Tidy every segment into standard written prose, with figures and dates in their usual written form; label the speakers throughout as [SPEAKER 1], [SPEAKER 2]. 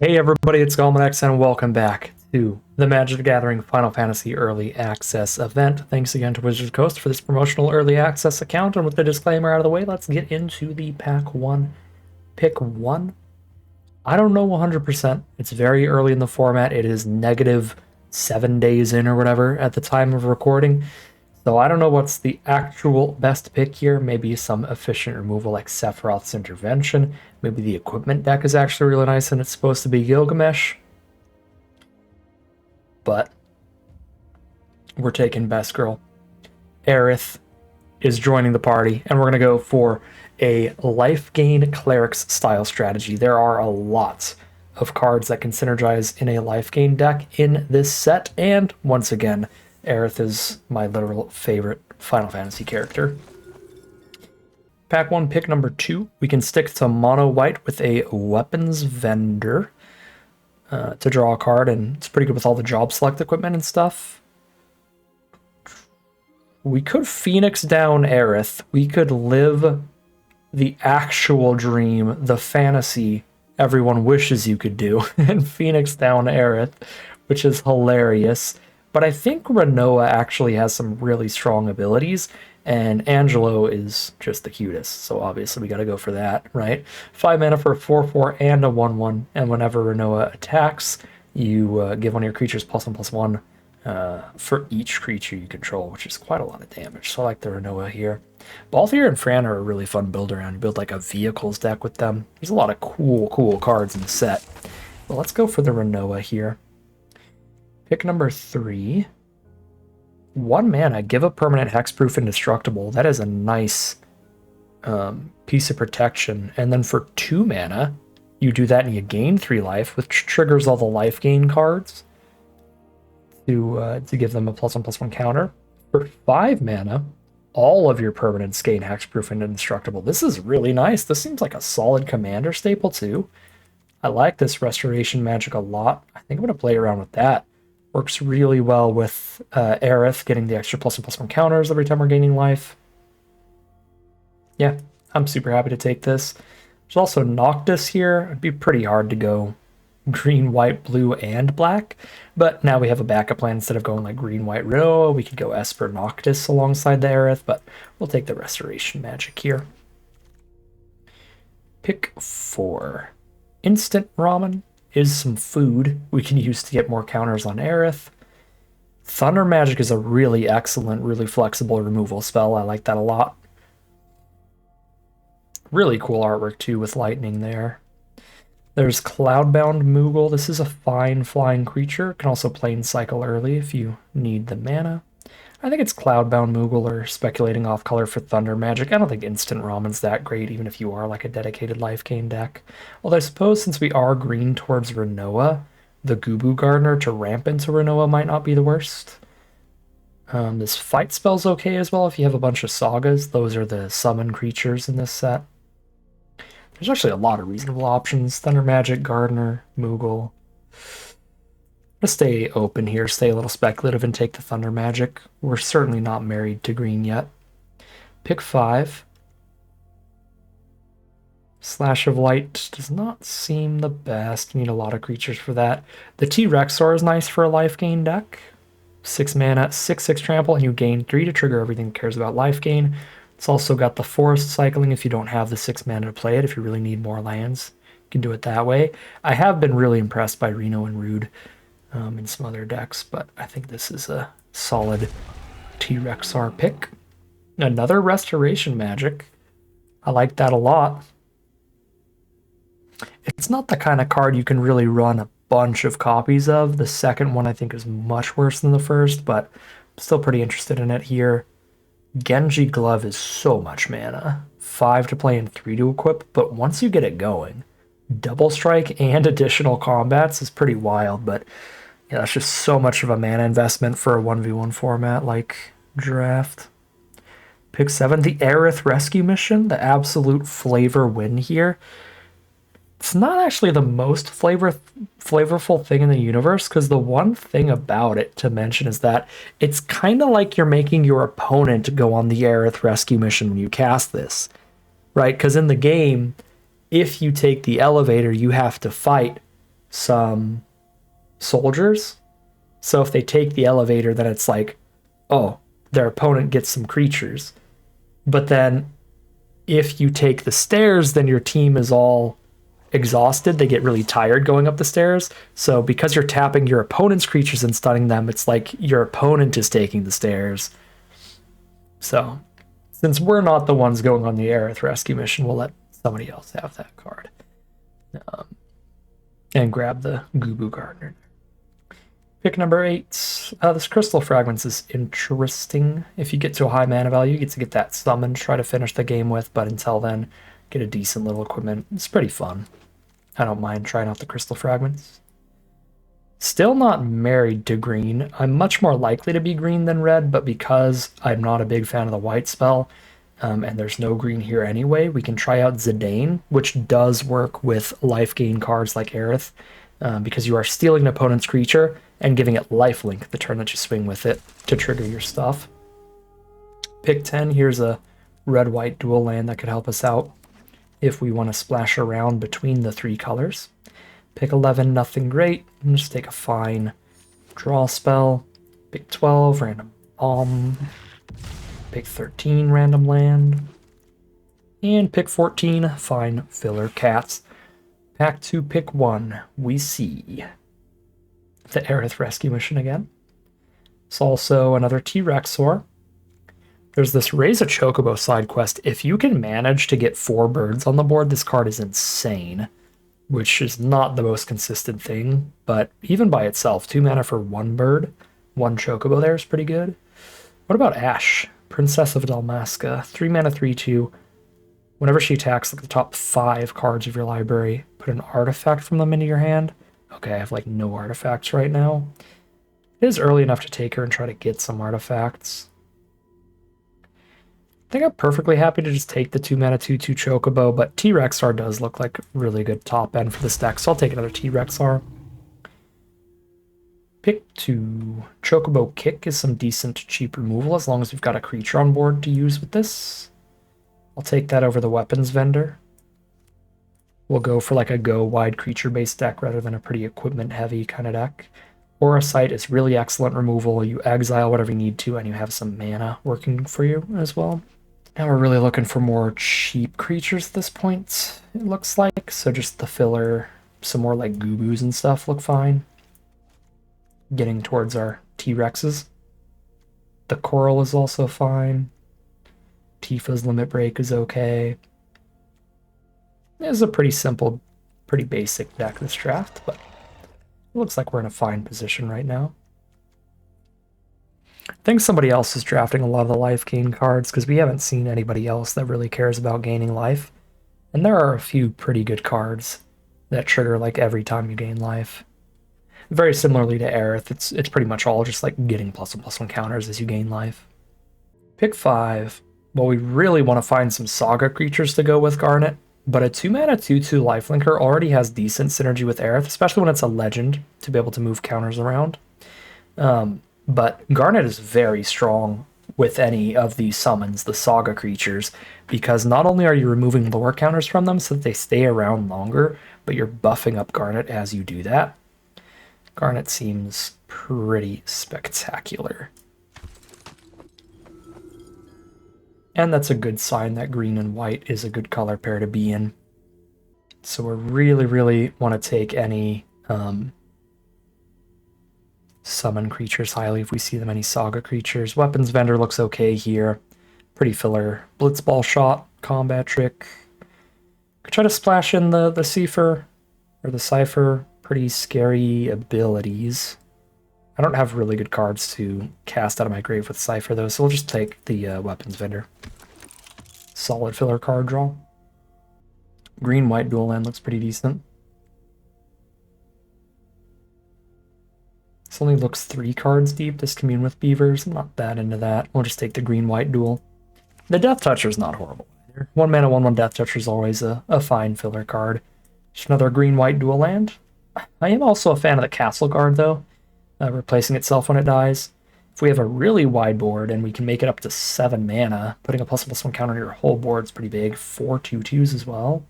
[SPEAKER 1] Hey everybody, it's Galmanex and welcome back to the Magic the Gathering Final Fantasy Early Access event. Thanks again to Wizards Coast for this promotional early access account, and with the disclaimer out of the way, let's get into the pack 1. Pick 1. I don't know 100%. It's very early in the format. It is negative 7 days in or whatever at the time of recording. So I don't know what's the actual best pick here. Maybe some efficient removal like Sephiroth's Intervention. Maybe the equipment deck is actually really nice and it's supposed to be Gilgamesh. But we're taking Best Girl. Aerith is joining the party, and we're going to go for a life gain clerics style strategy. There are a lot of cards that can synergize in a life gain deck in this set, and once again, Aerith is my literal favorite Final Fantasy character. Pack 1, pick number 2. We can stick to mono white with a weapons vendor to draw a card, and it's pretty good with all the job select equipment and stuff. We could Phoenix down Aerith. We could live the actual dream, the fantasy everyone wishes you could do, and Phoenix down Aerith, which is hilarious. But I think Renoa actually has some really strong abilities, and Angelo is just the cutest, so obviously we gotta go for that, right? 5 mana for a 4/4 and a 1/1, and whenever Renoa attacks, you give one of your creatures +1/+1 for each creature you control, which is quite a lot of damage, so I like the Renoa here. Balthier and Fran are a really fun build around. You build like a vehicles deck with them. There's a lot of cool cards in the set. But let's go for the Renoa here. Pick number 3. 1 mana, give a permanent hexproof indestructible. That is a nice piece of protection. And then for 2 mana, you do that and you gain 3 life, which triggers all the life gain cards to give them a +1/+1 counter. For 5 mana, all of your permanents gain hexproof and indestructible. This is really nice. This seems like a solid commander staple too. I like this restoration magic a lot. I think I'm going to play around with that. Works really well with Aerith getting the extra +1/+1 counters every time we're gaining life. Yeah, I'm super happy to take this. There's also Noctis here. It'd be pretty hard to go green, white, blue, and black. But now we have a backup plan. Instead of going like green, white, Renoa, we could go Esper Noctis alongside the Aerith, but we'll take the restoration magic here. Pick 4. Instant ramen is some food we can use to get more counters on Aerith. Thunder Magic is a really excellent, really flexible removal spell. I like that a lot. Really cool artwork too with lightning there. There's Cloudbound Moogle. This is a fine flying creature. Can also plane cycle early if you need the mana. I think it's Cloudbound Moogle or speculating off color for Thunder Magic. I don't think Instant Ramen's that great, even if you are like a dedicated life gain deck. Although I suppose since we are green towards Renoa, the Gubu Gardener to ramp into Renoa might not be the worst. This fight spell's okay as well if you have a bunch of sagas. Those are the summon creatures in this set. There's actually a lot of reasonable options. Thunder Magic, Gardener, Moogle. I'm gonna stay open here, stay a little speculative, and take the Thunder Magic. We're certainly not married to green yet. Pick 5. Slash of Light does not seem the best. You need a lot of creatures for that. The T-Rexor is nice for a life gain deck. 6 mana, 6/6 trample, and you gain 3 to trigger everything that cares about life gain. It's also got the forest cycling if you don't have the 6 mana to play it, if you really need more lands. You can do it that way. I have been really impressed by Reno and Rude in some other decks, but I think this is a solid T-Rexar pick. Another Restoration Magic. I like that a lot. It's not the kind of card you can really run a bunch of copies of. The second one I think is much worse than the first, but I'm still pretty interested in it here. Genji Glove is so much mana. 5 to play and 3 to equip, but once you get it going, double strike and additional combats is pretty wild, but yeah, that's just so much of a mana investment for a 1v1 format like Draft. Pick 7, the Aerith Rescue Mission, the absolute flavor win here. It's not actually the most flavorful thing in the universe, because the one thing about it to mention is that it's kind of like you're making your opponent go on the Aerith Rescue Mission when you cast this, right? Because in the game, if you take the elevator, you have to fight some soldiers. So if they take the elevator, then it's like, oh, their opponent gets some creatures. But then if you take the stairs, then your team is all exhausted. They get really tired going up the stairs. So because you're tapping your opponent's creatures and stunning them, it's like your opponent is taking the stairs. So since we're not the ones going on the Aerith rescue mission, we'll let somebody else have that card. And grab the Gubu Gardener. Pick number 8. This Crystal Fragments is interesting. If you get to a high mana value, you get to get that summon, try to finish the game with, but until then, get a decent little equipment. It's pretty fun. I don't mind trying out the Crystal Fragments. Still not married to green. I'm much more likely to be green than red, but because I'm not a big fan of the white spell, and there's no green here anyway, we can try out Zidane, which does work with life gain cards like Aerith, because you are stealing an opponent's creature and giving it lifelink the turn that you swing with it to trigger your stuff. Pick 10, here's a red-white dual land that could help us out if we want to splash around between the 3 colors. Pick 11, nothing great. Just take a fine draw spell. Pick 12, random bomb. Pick 13, random land. And pick 14, fine filler cats. Pack 2, pick 1. We see the Aerith rescue mission again. It's also another T-Rexor. There's this Raise a Chocobo side quest. If you can manage to get 4 birds on the board, this card is insane, which is not the most consistent thing, but even by itself, 2 mana for 1 bird, 1 Chocobo there is pretty good. What about Ash, Princess of Dalmasca? 3 mana, 3/2. Whenever she attacks, look at the top 5 cards of your library. Put an artifact from them into your hand. Okay, I have like no artifacts right now. It is early enough to take her and try to get some artifacts. I think I'm perfectly happy to just take the 2 mana 2/2 Chocobo, but T-Rexar does look like really good top end for this deck, so I'll take another T-Rexar. Pick 2. Chocobo Kick is some decent cheap removal as long as we've got a creature on board to use with this. I'll take that over the weapons vendor. We'll go for like a go-wide creature-based deck rather than a pretty equipment-heavy kind of deck. Aura Sight is really excellent removal. You exile whatever you need to, and you have some mana working for you as well. Now we're really looking for more cheap creatures at this point, it looks like. So just the filler, some more like Gubus and stuff look fine. Getting towards our T-Rexes. The Coral is also fine. Tifa's Limit Break is okay. It's a pretty simple, pretty basic deck this draft, but it looks like we're in a fine position right now. I think somebody else is drafting a lot of the life gain cards because we haven't seen anybody else that really cares about gaining life. And there are a few pretty good cards that trigger like every time you gain life. Very similarly to Aerith, it's pretty much all just like getting +1/+1 counters as you gain life. Pick 5. Well, we really want to find some Saga creatures to go with Garnet, but a 2 mana 2/2 lifelinker already has decent synergy with Aerith, especially when it's a legend to be able to move counters around. But Garnet is very strong with any of these summons, the Saga creatures, because not only are you removing lore counters from them so that they stay around longer, but you're buffing up Garnet as you do that. Garnet seems pretty spectacular. And that's a good sign that green and white is a good color pair to be in. So we really want to take any summon creatures highly if we see them, any Saga creatures. Weapons vendor looks okay here. Pretty filler. Blitzball shot, combat trick. Could try to splash in the Cipher or the Cipher. Pretty scary abilities. I don't have really good cards to cast out of my grave with Cipher though, so we'll just take the weapons vendor. Solid filler card draw. Green-white dual land looks pretty decent. This only looks 3 cards deep, this Commune with Beavers. I'm not that into that. We'll just take the green-white duel. The Death Toucher's not horrible either. 1 mana, 1/1 Death Toucher is always a fine filler card. Just another green-white dual land. I am also a fan of the Castle Guard though, replacing itself when it dies. If we have a really wide board and we can make it up to 7 mana, putting a +1/+1 counter on your whole board is pretty big. 4 2/2s as well.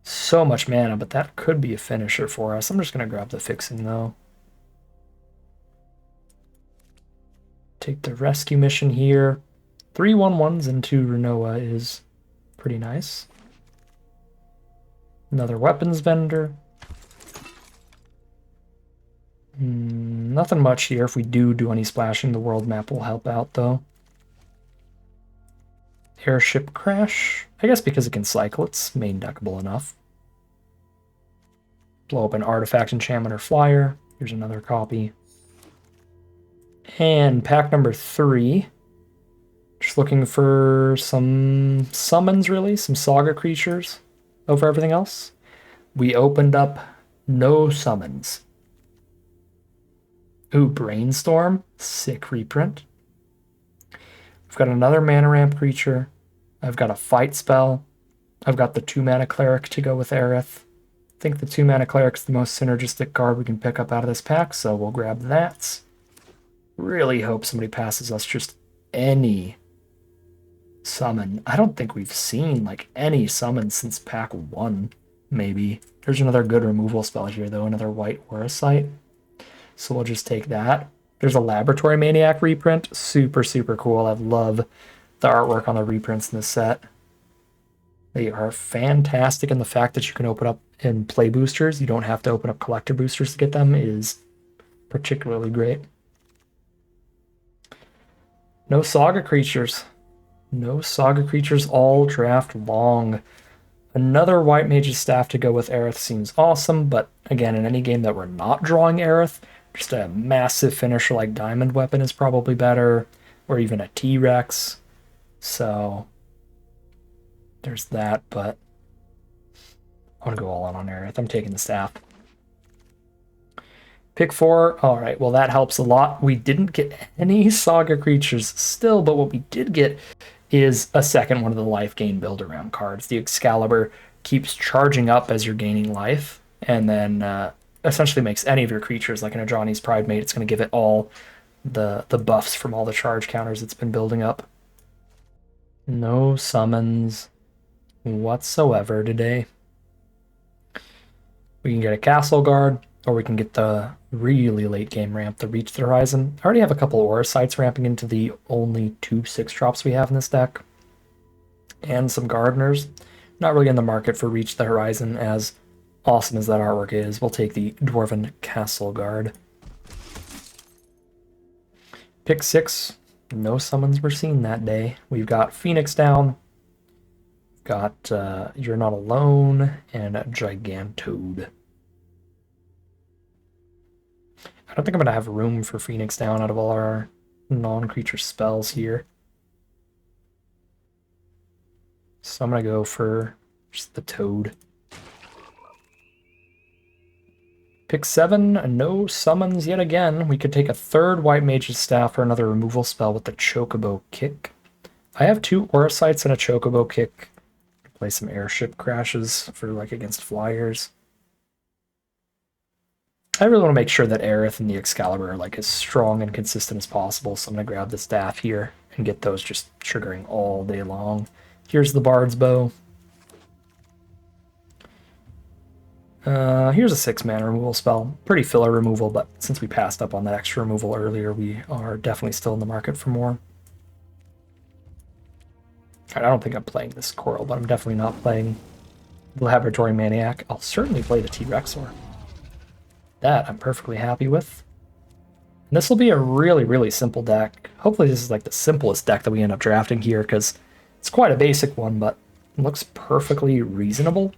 [SPEAKER 1] So much mana, but that could be a finisher for us. I'm just going to grab the fixing, though. Take the rescue mission here. 3 1/1s into Renoa is pretty nice. Another weapons vendor. Nothing much here. If we do any splashing, the world map will help out, though. Airship crash. I guess because it can cycle, it's main deckable enough. Blow up an artifact, enchantment, or flyer. Here's another copy. And pack number 3. Just looking for some summons, really. Some saga creatures over everything else. We opened up no summons. Ooh, Brainstorm. Sick reprint. I've got another mana ramp creature. I've got a fight spell. I've got the 2 mana cleric to go with Aerith. I think the 2 mana cleric's the most synergistic card we can pick up out of this pack, so we'll grab that. Really hope somebody passes us just any summon. I don't think we've seen like any summon since pack 1, maybe. There's another good removal spell here, though, another white aura site. So we'll just take that. There's a Laboratory Maniac reprint. Super, super cool. I love the artwork on the reprints in this set. They are fantastic, and the fact that you can open up and play boosters, you don't have to open up collector boosters to get them, is particularly great. No saga creatures. No saga creatures all draft long. Another White Mage's Staff to go with Aerith seems awesome, but again, in any game that we're not drawing Aerith, just a massive finisher like Diamond Weapon is probably better, or even a T-Rex. So there's that, but I want to go all in on Aerith. I'm taking the staff. Pick 4. All right, well, that helps a lot. We didn't get any saga creatures still, but what we did get is a second one of the life gain build around cards. The Excalibur keeps charging up as you're gaining life, and then essentially makes any of your creatures, like an Ajani's Pridemate, it's going to give it all the buffs from all the charge counters it's been building up. No summons whatsoever today. We can get a Castle Guard, or we can get the really late game ramp, the Reach the Horizon. I already have a couple Aura Sites ramping into the only 2 6-drops we have in this deck. And some Gardeners. Not really in the market for Reach the Horizon, as awesome as that artwork is. We'll take the Dwarven Castle Guard. Pick 6. No summons were seen that day. We've got Phoenix down. We've got You're Not Alone and Gigantode. I don't think I'm going to have room for Phoenix down out of all our non-creature spells here. So I'm going to go for just the Toad. Pick 7, no summons yet again. We could take a third White Mage's Staff for another removal spell with the Chocobo Kick. I have 2 Aura Sites and a Chocobo Kick. Play some airship crashes for like against flyers. I really want to make sure that Aerith and the Excalibur are like as strong and consistent as possible, so I'm going to grab the staff here and get those just triggering all day long. Here's the Bard's Bow. Here's a 6-mana removal spell. Pretty filler removal, but since we passed up on that extra removal earlier, we are definitely still in the market for more. I don't think I'm playing this Coral, but I'm definitely not playing the Laboratory Maniac. I'll certainly play the T-Rexor. That I'm perfectly happy with. And this will be a really, really simple deck. Hopefully this is like the simplest deck that we end up drafting here, because it's quite a basic one, but it looks perfectly reasonable.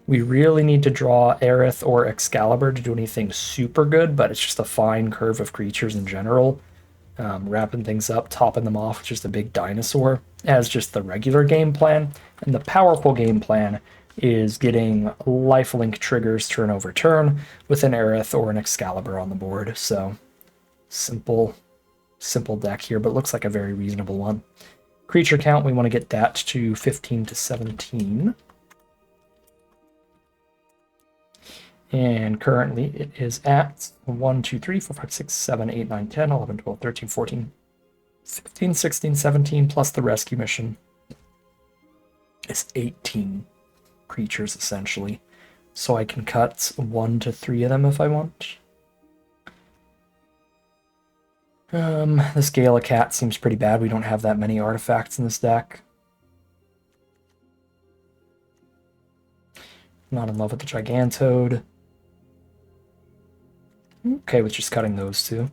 [SPEAKER 1] We really need to draw Aerith or Excalibur to do anything super good, but it's just a fine curve of creatures in general. Wrapping things up, topping them off with just a big dinosaur as just the regular game plan. And the powerful game plan is getting lifelink triggers turn over turn with an Aerith or an Excalibur on the board. So simple deck here, but looks like a very reasonable one. Creature count, we want to get that to 15 to 17. And currently it is at 1, 2, 3, 4, 5, 6, 7, 8, 9, 10, 11, 12, 13, 14, 15, 16, 17, plus the rescue mission is 18 creatures, essentially. So I can cut 1 to 3 of them if I want. This Gala Cat seems pretty bad. We don't have that many artifacts in this deck. Not in love with the Gigantode. Okay with just cutting those two.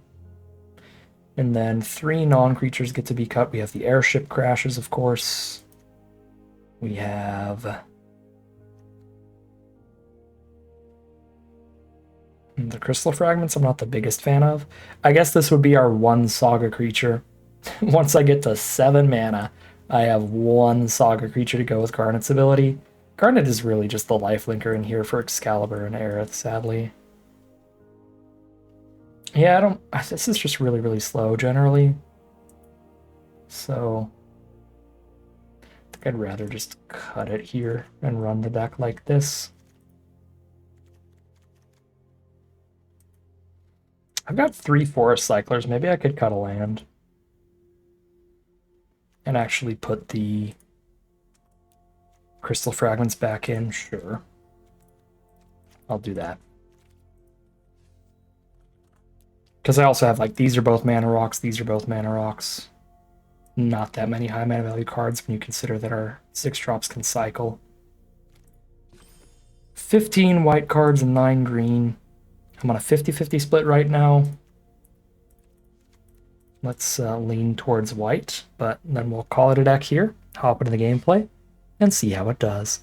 [SPEAKER 1] And then 3 non-creatures get to be cut. We have the airship crashes, of course. We have the crystal fragments I'm not the biggest fan of. I guess this would be our 1 saga creature. Once I get to 7 mana, I have 1 saga creature to go with Garnet's ability. Garnet is really just the lifelinker in here for Excalibur and Aerith, sadly. Yeah, this is just really, really slow generally. So I think I'd rather just cut it here and run the deck like this. I've got 3 Forest Cyclers. Maybe I could cut a land and actually put the crystal fragments back in. Sure. I'll do that. Because I also have, like, these are both mana rocks, these are both mana rocks. Not that many high mana value cards when you consider that our 6 drops can cycle. 15 white cards and 9 green. I'm on a 50-50 split right now. Let's lean towards white, but then we'll call it a deck here, hop into the gameplay, and see how it does.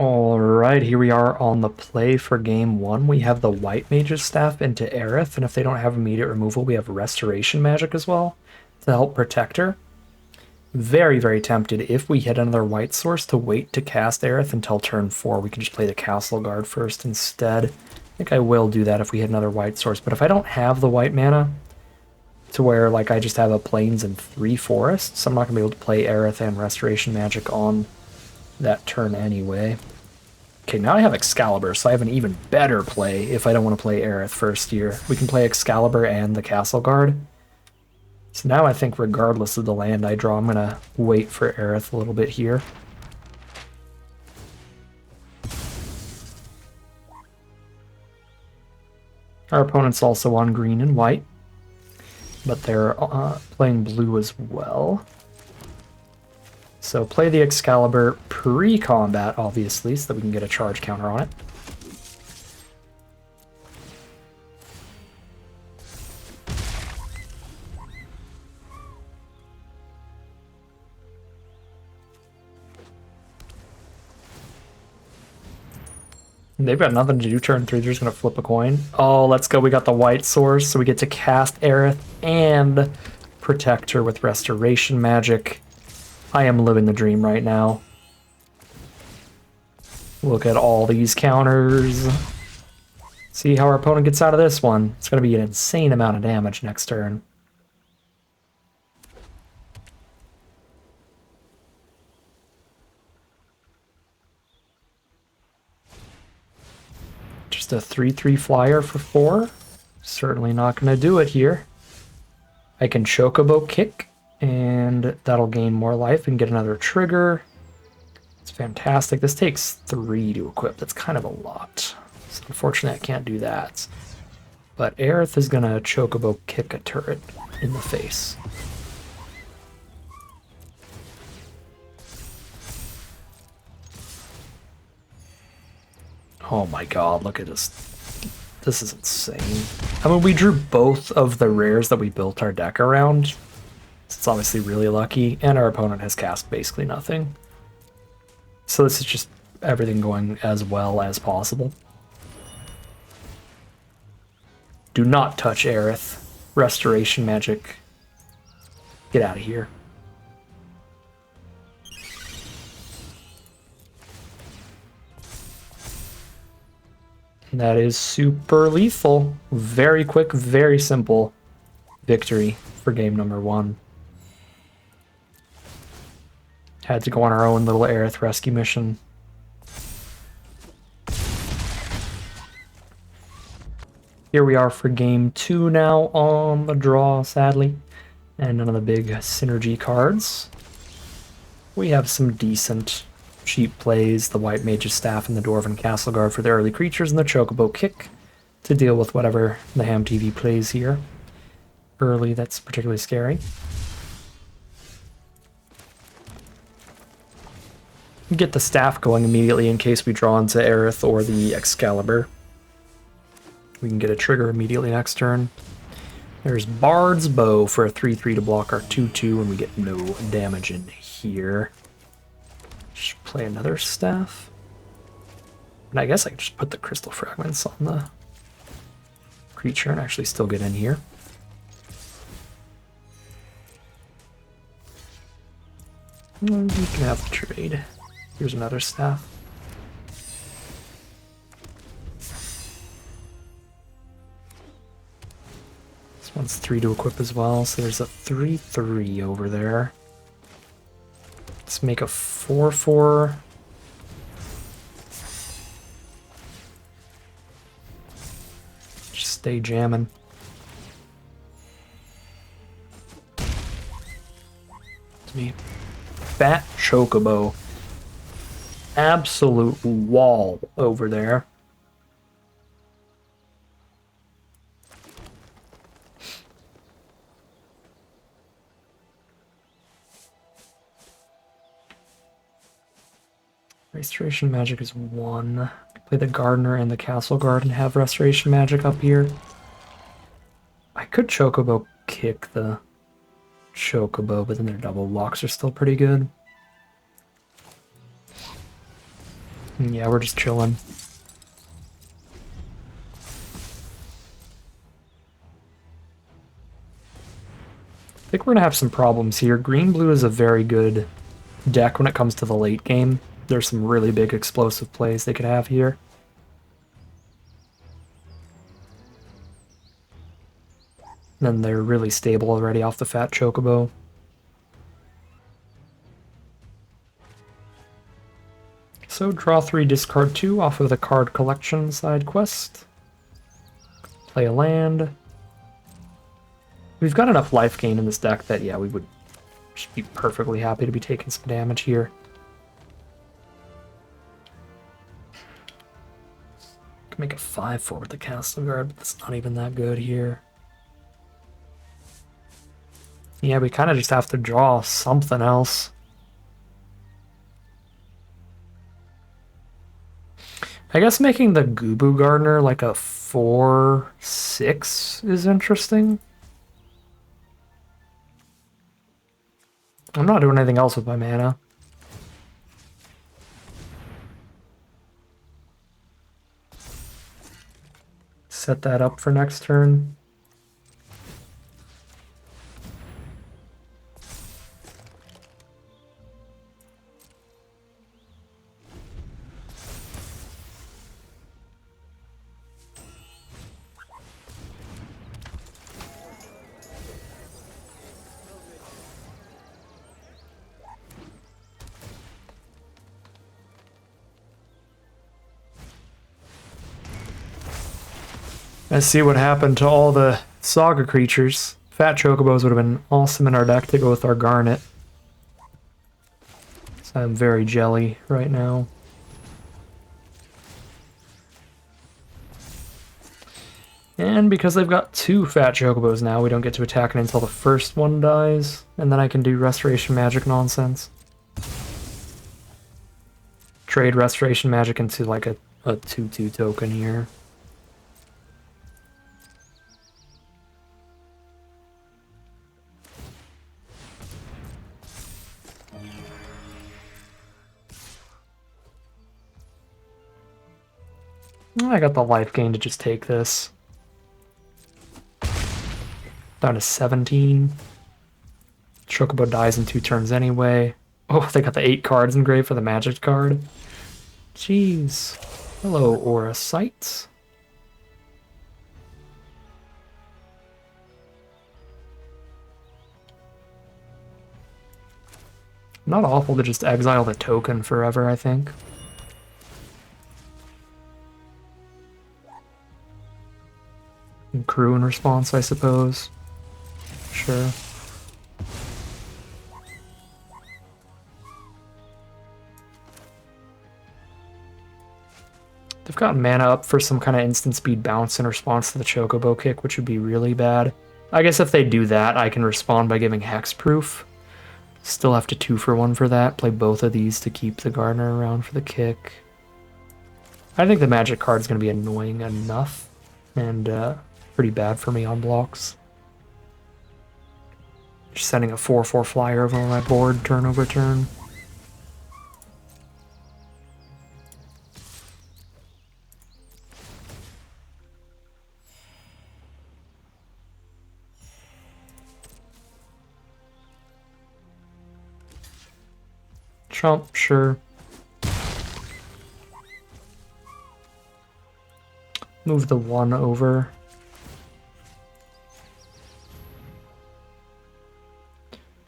[SPEAKER 1] Alright, here we are on the play for game 1. We have the White Mage's Staff into Aerith, and if they don't have immediate removal, we have Restoration Magic as well to help protect her. Very, very tempted, if we hit another white source, to wait to cast Aerith until turn 4. We can just play the Castle Guard first instead. I think I will do that if we hit another white source, but if I don't have the white mana, to where like I just have a Plains and 3 forests, I'm not going to be able to play Aerith and Restoration Magic on that turn anyway. Okay, now I have Excalibur, so I have an even better play if I don't want to play Aerith first here. We can play Excalibur and the Castle Guard. So now I think regardless of the land I draw, I'm going to wait for Aerith a little bit here. Our opponent's also on green and white, but they're playing blue as well. So play the Excalibur pre-combat, obviously, so that we can get a charge counter on it. They've got nothing to do turn 3, they're just going to flip a coin. Oh, let's go, we got the white source, so we get to cast Aerith and protect her with Restoration Magic. I am living the dream right now. Look at all these counters. See how our opponent gets out of this one. It's going to be an insane amount of damage next turn. Just a 3/3 flyer for 4. Certainly not going to do it here. I can Chocobo Kick, and that'll gain more life and get another trigger. It's fantastic. This takes 3 to equip. That's kind of a lot. So unfortunately, I can't do that. But Aerith is going to Chocobo Kick a turret in the face. Oh my god, look at this. This is insane. I mean, we drew both of the rares that we built our deck around. It's obviously really lucky, and our opponent has cast basically nothing. So this is just everything going as well as possible. Do not touch Aerith. Restoration Magic. Get out of here. That is super lethal. Very quick, very simple victory for game number 1. Had to go on our own little Aerith rescue mission. Here we are for game 2 now on the draw, sadly. And none of the big synergy cards. We have some decent cheap plays, the White Mage's Staff and the Dwarven Castle Guard for the early creatures, and the Chocobo Kick to deal with whatever the Ham TV plays here. Early, that's particularly scary. Get the staff going immediately in case we draw into Aerith or the Excalibur. We can get a trigger immediately next turn. There's Bard's Bow for a 3/3 to block our 2/2, and we get no damage in here. Just play another staff. And I guess I could just put the crystal fragments on the creature and actually still get in here. And you can have the trade. Here's another staff. This one's 3 to equip as well, so there's a 3/3 over there. Let's make a 4/4. Just stay jamming. It's me. Fat Chocobo. Absolute wall over there. Restoration Magic is 1. Play the Gardener and the Castle Guard and have Restoration Magic up here. I could Chocobo kick the Chocobo, but then their double blocks are still pretty good. Yeah, we're just chilling. I think we're gonna have some problems here. Green-blue is a very good deck when it comes to the late game. There's some really big explosive plays they could have here. Then they're really stable already off the Fat Chocobo. So draw 3, discard 2 off of the card collection side quest. Play a land. We've got enough life gain in this deck that, yeah, we would just be perfectly happy to be taking some damage here. Can make a 5/4 with the Castle Guard, but that's not even that good here. Yeah, we kind of just have to draw something else. I guess making the Gubu Gardener like a 4/6 is interesting. I'm not doing anything else with my mana. Set that up for next turn. Let's see what happened to all the Saga creatures. Fat Chocobos would have been awesome in our deck to go with our Garnet. So I'm very jelly right now. And because they've got 2 Fat Chocobos now, we don't get to attack it until the first one dies. And then I can do Restoration Magic nonsense. Trade Restoration Magic into like a 2/2 token here. I got the life gain to just take this. Down to 17. Chocobo dies in 2 turns anyway. Oh, they got the 8 cards engraved for the magic card. Jeez. Hello, Aura Sights. Not awful to just exile the token forever, I think. And crew in response, I suppose. Sure. got mana up for some kind of instant speed bounce in response to the Chocobo kick, which would be really bad. I guess if they do that, I can respond by giving Hexproof. Still have to 2-for-1 for that. Play both of these to keep the Gardener around for the kick. I think the magic card's going to be annoying enough and pretty bad for me on blocks. Just sending a 4/4 flyer over my board turn over turn. Chomp, sure. Move the 1 over.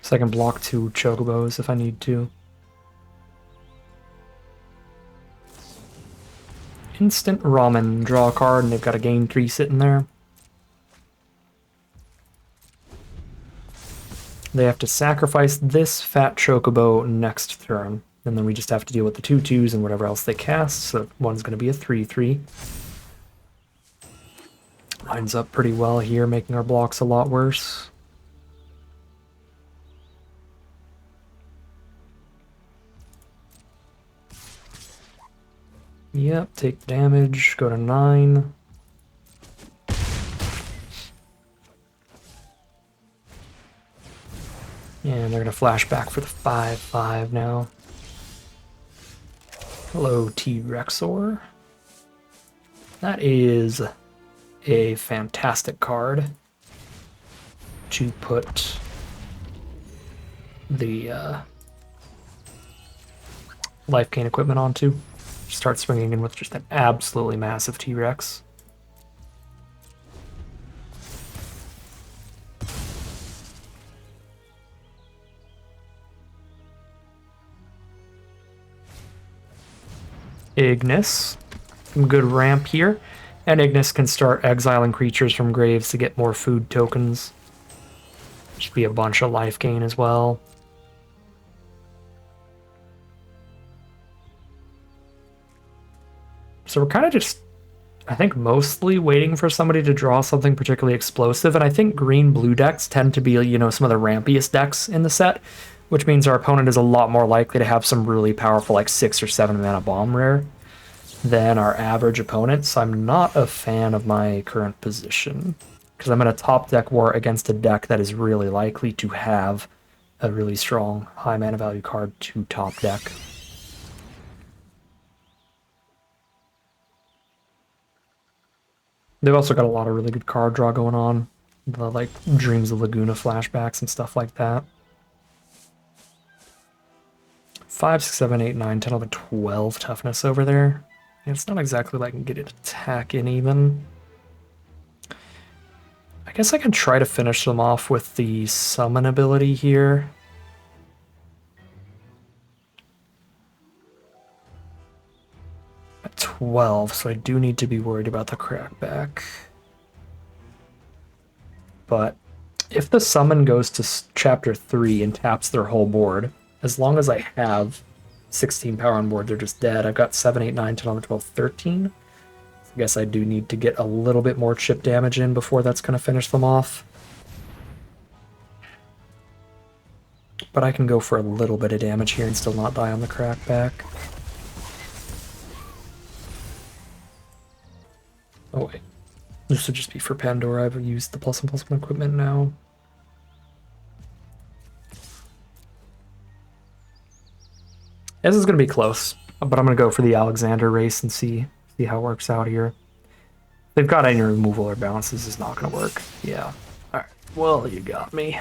[SPEAKER 1] So I can block 2 Chocobos if I need to. Instant Ramen. Draw a card and they've got a gain 3 sitting there. They have to sacrifice this fat Chocobo next turn. And then we just have to deal with the 2/2s and whatever else they cast. So one's going to be a 3/3. Lines up pretty well here, making our blocks a lot worse. Yep, take damage, go to 9. And they're going to flash back for the 5/5 now. Hello, T-Rexor. That is a fantastic card to put the life gain equipment onto. Start swinging in with just an absolutely massive T-Rex. Ignis. Some good ramp here. And Ignis can start exiling creatures from graves to get more food tokens. Should be a bunch of life gain as well. So we're kind of just, I think, mostly waiting for somebody to draw something particularly explosive. And I think green-blue decks tend to be, you know, some of the rampiest decks in the set, which means our opponent is a lot more likely to have some really powerful, like 6 or 7 mana bomb rare than our average opponent. So I'm not a fan of my current position because I'm in a top deck war against a deck that is really likely to have a really strong high mana value card to top deck. They've also got a lot of really good card draw going on. The, like, Dreams of Laguna flashbacks and stuff like that. 5, 6, 7, 8, 9, 10, 11, 12 toughness over there. And it's not exactly like I can get it attack in even. I guess I can try to finish them off with the summon ability here. At 12, so I do need to be worried about the crackback. But if the summon goes to chapter 3 and taps their whole board, as long as I have 16 power on board, they're just dead. I've got 7, 8, 9, 10, 11, 12, 13. I guess I do need to get a little bit more chip damage in before that's going to finish them off. But I can go for a little bit of damage here and still not die on the crackback. Oh wait, this would just be for Pandora. I've used the +1/+1 equipment now. This is going to be close, but I'm going to go for the Alexander race and see how it works out here. If they've got any removal or bounces, it's not going to work. Yeah. All right. Well, you got me.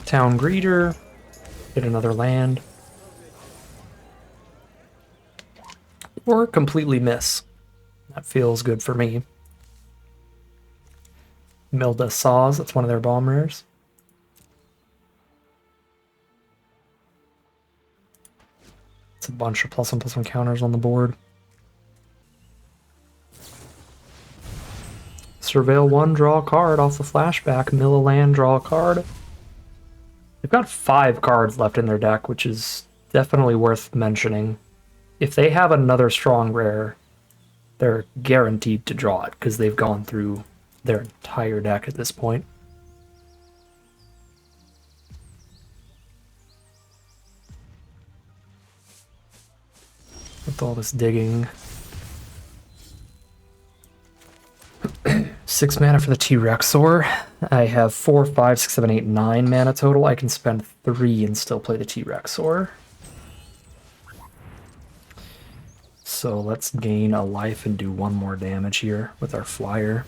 [SPEAKER 1] Town Greeter. Get another land. Or completely miss. That feels good for me. Milda Saws, that's one of their bomb rares. It's a bunch of +1/+1 counters on the board. Surveil 1, draw a card off the flashback. Mill a land, draw a card. They've got 5 cards left in their deck, which is definitely worth mentioning. If they have another strong rare, they're guaranteed to draw it, because they've gone through their entire deck at this point. With all this digging. 6 mana for the T-Rexor. I have 4, 5, 6, 7, 8, 9 mana total. I can spend 3 and still play the T-Rexor. So let's gain a life and do 1 more damage here with our flyer.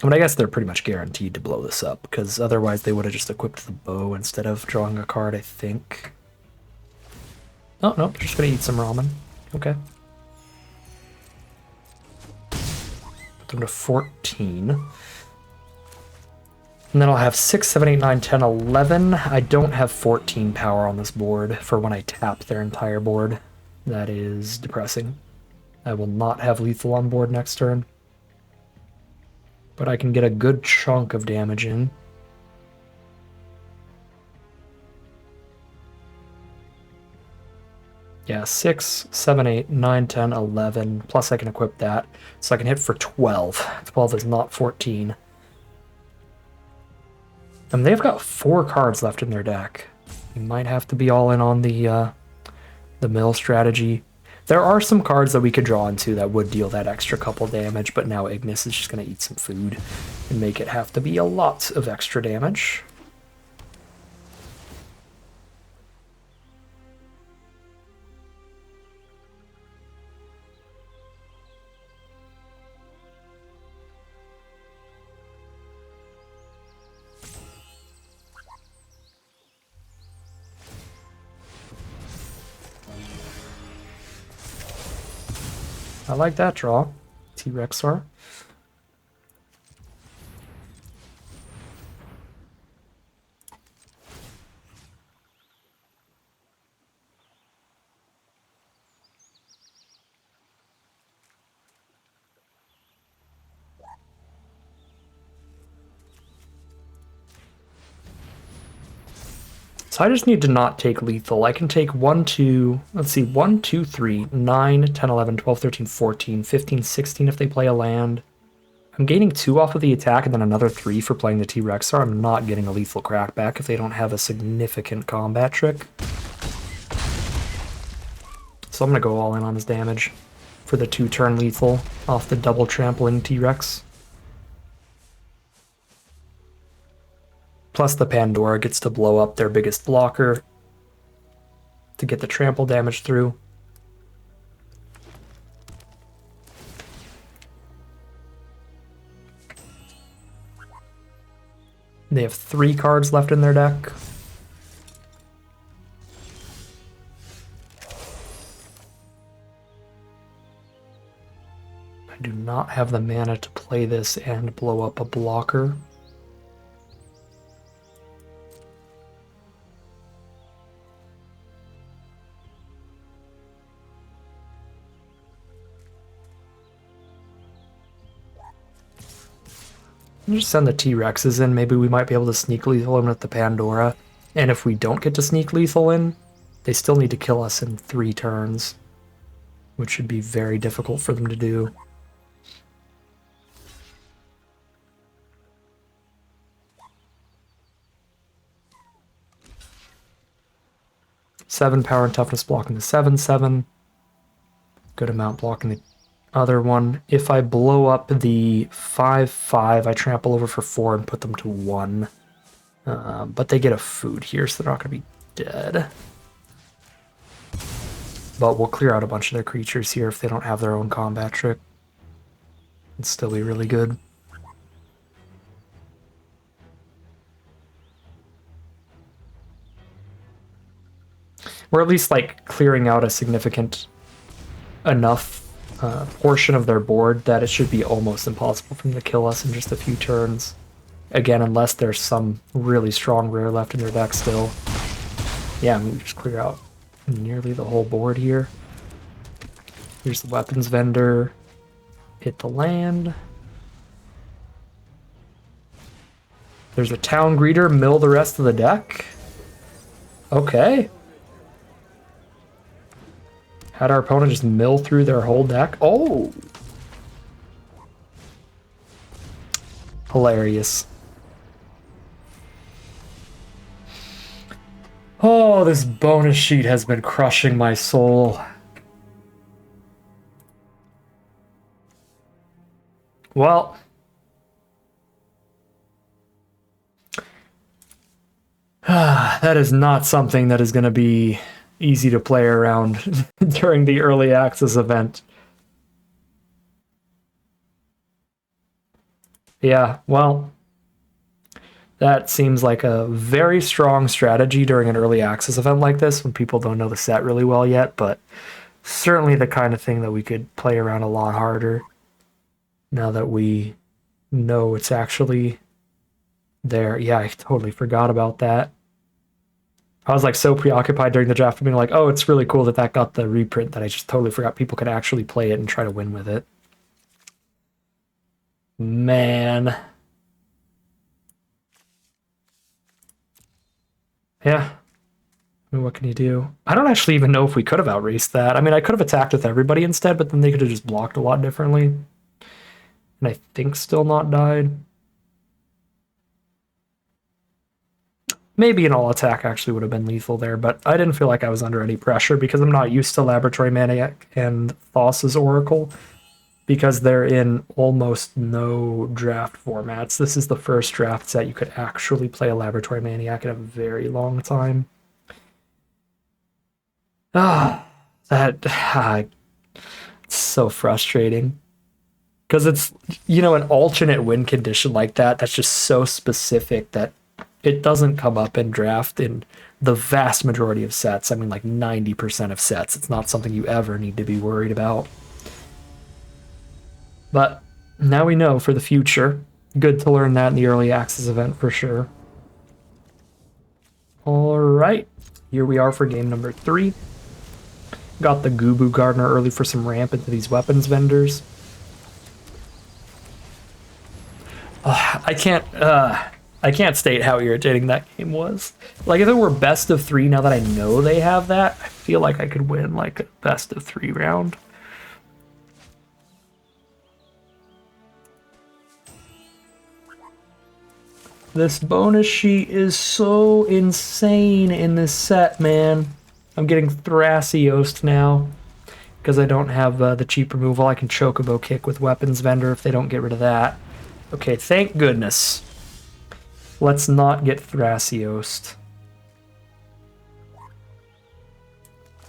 [SPEAKER 1] I mean, I guess they're pretty much guaranteed to blow this up, because otherwise they would have just equipped the bow instead of drawing a card, I think. Oh, no, they're just going to eat some ramen. Okay. Put them to 14. And then I'll have 6, 7, 8, 9, 10, 11. I don't have 14 power on this board for when I tap their entire board. That is depressing. I will not have lethal on board next turn. But I can get a good chunk of damage in. Yeah, 6, 7, 8, 9, 10, 11. Plus I can equip that. So I can hit for 12. 12 is not 14. And they've got 4 cards left in their deck. You might have to be all in on the mill strategy. There are some cards that we could draw into that would deal that extra couple damage, but now Ignis is just going to eat some food and make it have to be a lot of extra damage. I like that draw, T-Rexor. So I just need to not take lethal. I can take 1, 2, let's see, 1, 2, 3, 9, 10, 11, 12, 13, 14, 15, 16 if they play a land. I'm gaining 2 off of the attack and then another 3 for playing the T-Rexor. I'm not getting a lethal crackback if they don't have a significant combat trick. So I'm going to go all in on his damage for the 2-turn lethal off the double trampling T-Rex. Plus the Pandora gets to blow up their biggest blocker to get the trample damage through. They have 3 cards left in their deck. I do not have the mana to play this and blow up a blocker. Just send the T-Rexes in. Maybe we might be able to sneak lethal in with the Pandora. And if we don't get to sneak lethal in, they still need to kill us in 3 turns, which should be very difficult for them to do. Seven power and toughness blocking the 7/7. Good amount blocking the other one. If I blow up the 5/5, I trample over for 4 and put them to 1. But they get a food here, so they're not going to be dead. But we'll clear out a bunch of their creatures here if they don't have their own combat trick. It'd still be really good. We're at least like clearing out a significant enough portion of their board that it should be almost impossible for them to kill us in just a few turns. Again, unless there's some really strong rare left in their deck still. Yeah, I mean, we just clear out nearly the whole board here. Here's the weapons vendor. Hit the land. There's a town greeter, mill the rest of the deck. Okay. Had our opponent just mill through their whole deck. Oh! Hilarious. Oh, this bonus sheet has been crushing my soul. Well, that is not something that is going to be easy to play around during the early access event. Yeah, well, that seems like a very strong strategy during an early access event like this when people don't know the set really well yet, but certainly the kind of thing that we could play around a lot harder now that we know it's actually there. Yeah, I totally forgot about that. I was like so preoccupied during the draft being like, oh, it's really cool that that got the reprint that I just totally forgot people could actually play it and try to win with it. Man. Yeah. I mean, what can you do? I don't actually even know if we could have outraced that. I mean, I could have attacked with everybody instead, but then they could have just blocked a lot differently. And I think still not died. Maybe an all attack actually would have been lethal there, but I didn't feel like I was under any pressure because I'm not used to Laboratory Maniac and Thoth's Oracle because they're in almost no draft formats. This is the first draft set you could actually play a Laboratory Maniac in a very long time. It's so frustrating. Because it's, you know, an alternate win condition like that that's just so specific that it doesn't come up in draft in the vast majority of sets. I mean, like 90% of sets. It's not something you ever need to be worried about. But now we know for the future. Good to learn that in the early access event for sure. All right, here we are for game number 3. Got the Gubu Gardener early for some ramp into these weapons vendors. I can't state how irritating that game was. Like, if it were best of 3, now that I know they have that, I feel like I could win, like, a best of 3 round. This bonus sheet is so insane in this set, man. I'm getting Thrasios now. Because I don't have the cheap removal, I can Chocobo kick with Weapons Vendor if they don't get rid of that. Okay, thank goodness. Let's not get Thrasios.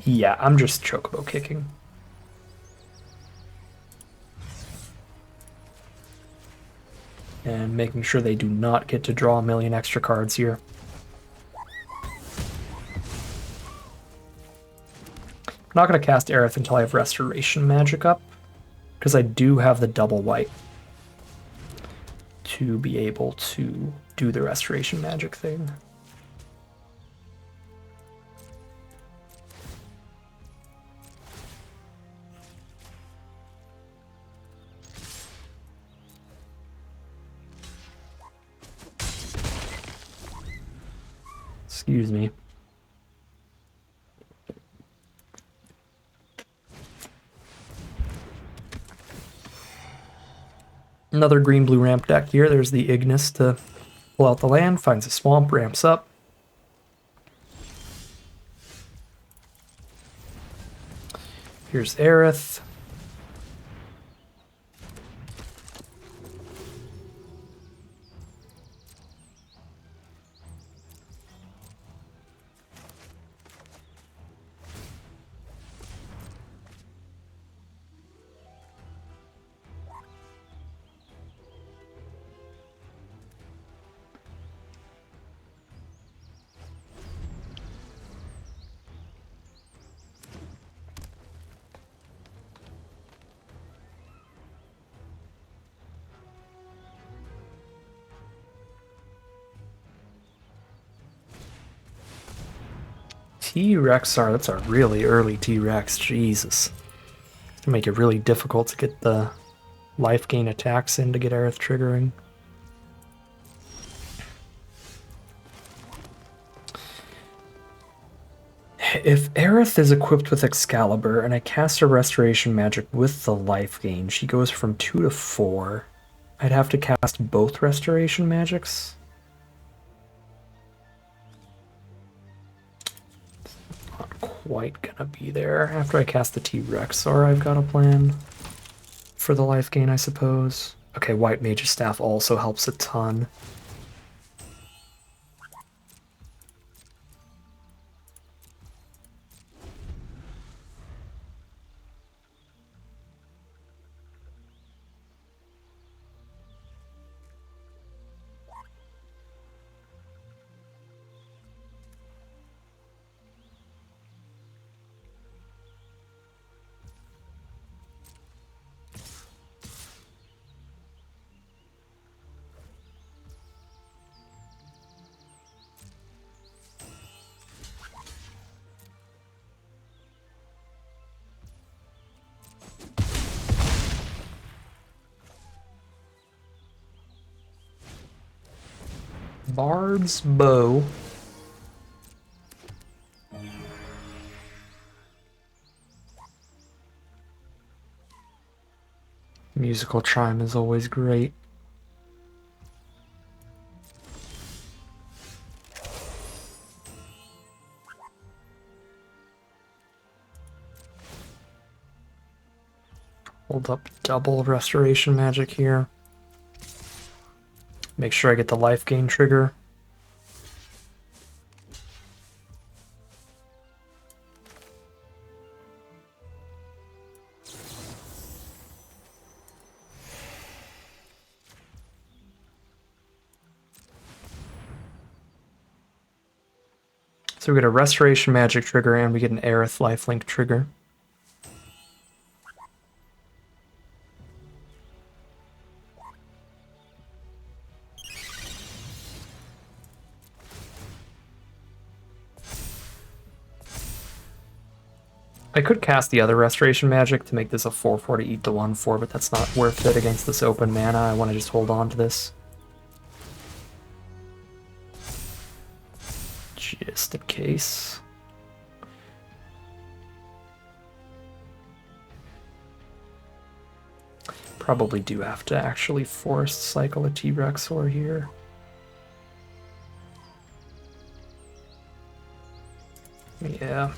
[SPEAKER 1] Yeah, I'm just Chocobo kicking. And making sure they do not get to draw a million extra cards here. I'm not going to cast Aerith until I have Restoration Magic up, because I do have the double white to be able to do the Restoration Magic thing. Excuse me. Another green-blue ramp deck here. There's the Ignis to pull out the land, finds a swamp, ramps up. Here's Aerith. T-Rexar, that's a really early T-Rex, Jesus. To make it really difficult to get the life gain attacks in to get Aerith triggering. If Aerith is equipped with Excalibur and I cast a Restoration Magic with the life gain, she goes from 2 to 4. I'd have to cast both Restoration Magics. Not quite gonna be there. After I cast the T-Rex, or I've got a plan for the life gain, I suppose. Okay, White Mage's Staff also helps a ton. Bard's Bow. Musical Chime is always great. Hold up double Restoration Magic here. Make sure I get the life gain trigger. So we get a Restoration Magic trigger and we get an Aerith lifelink trigger. I could cast the other Restoration Magic to make this a 4/4 to eat the 1/4, but that's not worth it against this open mana. I want to just hold on to this. Just in case. Probably do have to actually force cycle a T-Rex or here. Yeah.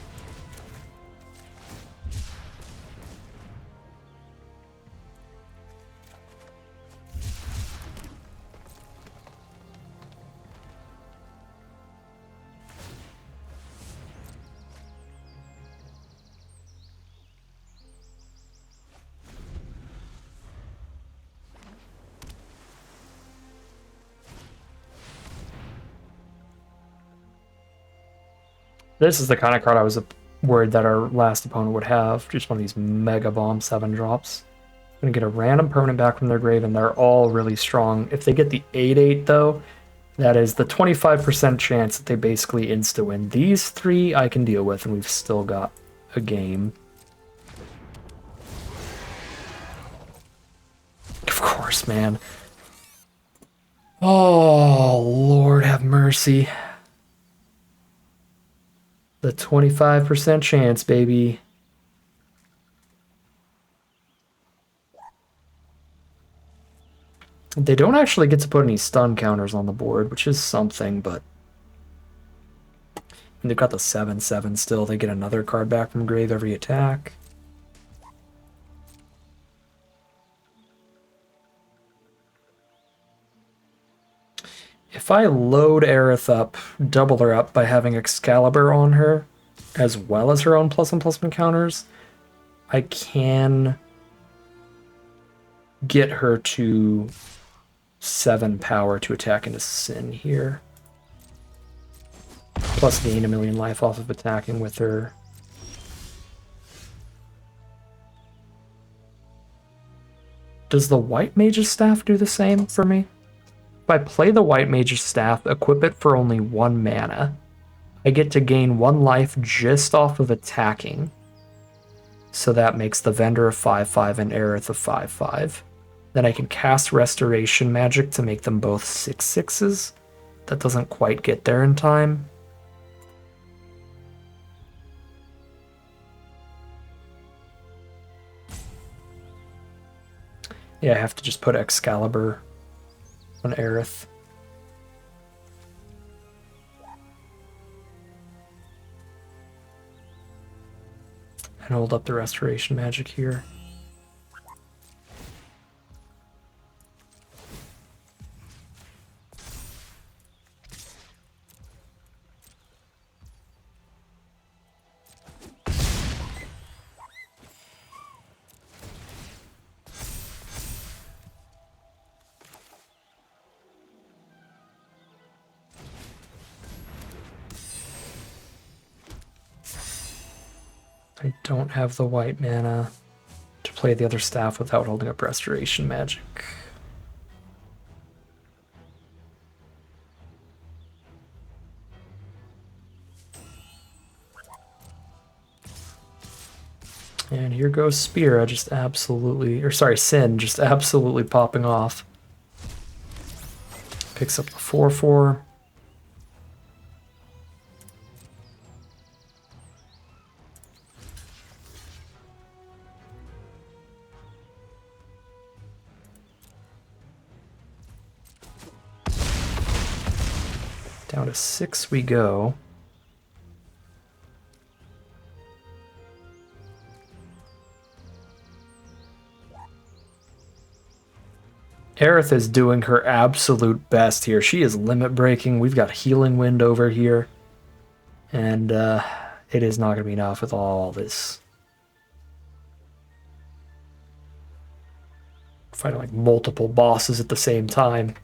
[SPEAKER 1] This is the kind of card I was worried that our last opponent would have. Just one of these Mega Bomb 7-drops. I'm going to get a random permanent back from their grave, and they're all really strong. If they get the 8/8, though, that is the 25% chance that they basically insta-win. These 3 I can deal with, and we've still got a game. Of course, man. Oh, Lord have mercy. The 25% chance, baby. They don't actually get to put any stun counters on the board, which is something, but... And they've got the 7/7 still. They get another card back from grave every attack. If I load Aerith up, double her up by having Excalibur on her, as well as her own +1/+1 counters, I can get her to 7 power to attack into Sin here. Plus gain 1,000,000 life off of attacking with her. Does the White Mage's Staff do the same for me? If I play the White Mage's Staff, equip it for only 1 mana, I get to gain 1 life just off of attacking. So that makes the Vendor a 5/5 and Aerith a 5/5. Then I can cast Restoration Magic to make them both 6/6s. That doesn't quite get there in time. Yeah, I have to just put Excalibur on Aerith. And hold up the Restoration Magic here. I don't have the white mana to play the other staff without holding up Restoration Magic. And here goes Spira just absolutely, or sorry, Sin just absolutely popping off. Picks up the 4/4. Down to 6 we go. Aerith is doing her absolute best here. She is limit breaking. We've got Healing Wind over here. And it is not going to be enough with all this. Fighting like multiple bosses at the same time.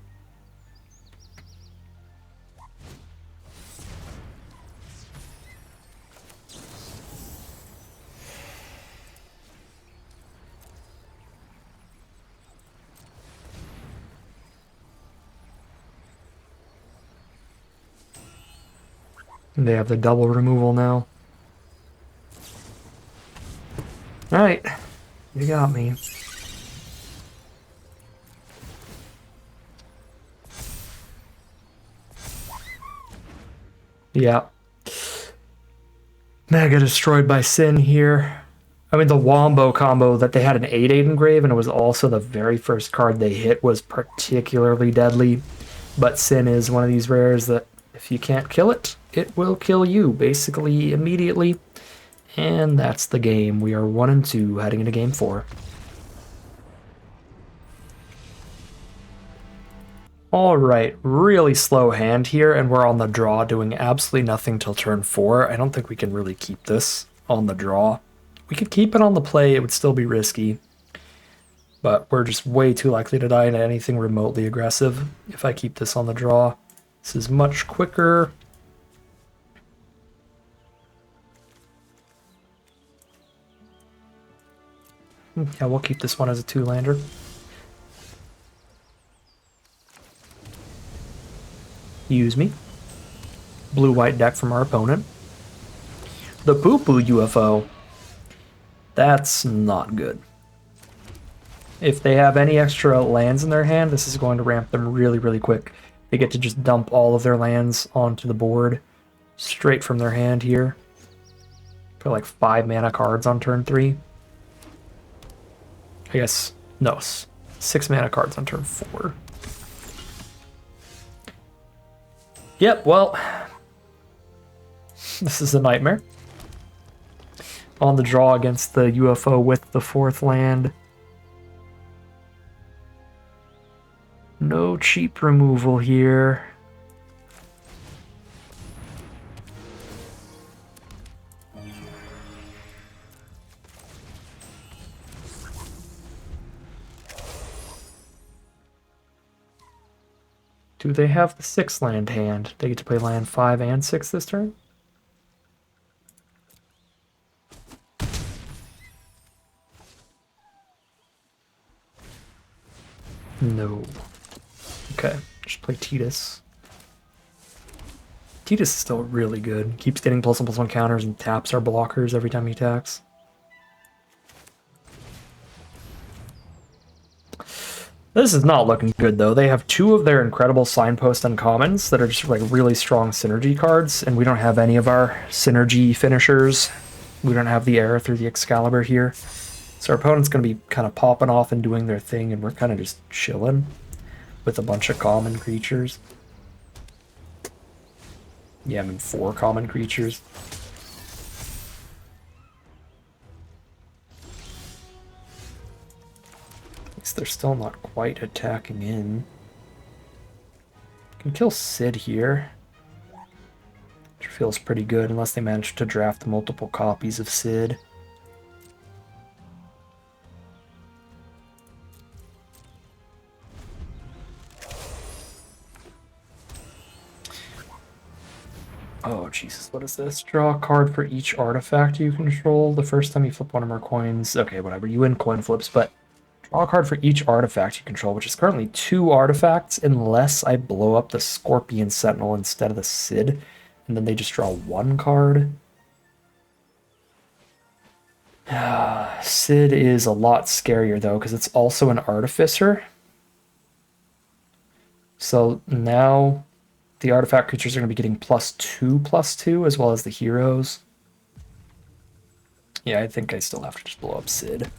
[SPEAKER 1] They have the double removal now. Alright, you got me. Yeah. Mega destroyed by Sin here. I mean, the Wombo combo that they had an 8/8 engrave, and it was also the very first card they hit, was particularly deadly. But Sin is one of these rares that if you can't kill it, it will kill you, basically immediately. And that's the game. We are 1-2 heading into game 4. Alright, really slow hand here, and we're on the draw doing absolutely nothing till turn 4. I don't think we can really keep this on the draw. We could keep it on the play, it would still be risky. But we're just way too likely to die into anything remotely aggressive if I keep this on the draw. This is much quicker. Yeah, we'll keep this one as a 2-lander. Use me. Blue-white deck from our opponent. The poo-poo UFO. That's not good. If they have any extra lands in their hand, this is going to ramp them really, really quick. They get to just dump all of their lands onto the board straight from their hand here. Put like 5 mana cards on turn 3. I guess, no, 6 mana cards on turn 4. Yep, well, this is a nightmare. On the draw against the UFO with the 4th land. No cheap removal here. Do they have the 6 land hand? They get to play land 5 and 6 this turn? No. Okay, just play Tidus. Tidus is still really good. Keeps getting +1/+1 counters and taps our blockers every time he attacks. This is not looking good, though. They have two of their incredible signpost uncommons that are just like really strong synergy cards, and we don't have any of our synergy finishers. We don't have the Aerith or the Excalibur here. So our opponent's going to be kind of popping off and doing their thing, and we're kind of just chilling with a bunch of common creatures. Yeah, I mean 4 common creatures. They're still not quite attacking in. Can kill Sid here, which feels pretty good, unless they manage to draft multiple copies of Sid. Oh, Jesus, what is this? Draw a card for each artifact you control. The first time you flip one or more coins. Okay, whatever. You win coin flips, but draw a card for each artifact you control, which is currently 2 artifacts, unless I blow up the Scorpion Sentinel instead of the Sid, and then they just draw 1 card. Sid is a lot scarier, though, because it's also an Artificer. So now the artifact creatures are going to be getting +2/+2, as well as the heroes. Yeah, I think I still have to just blow up Sid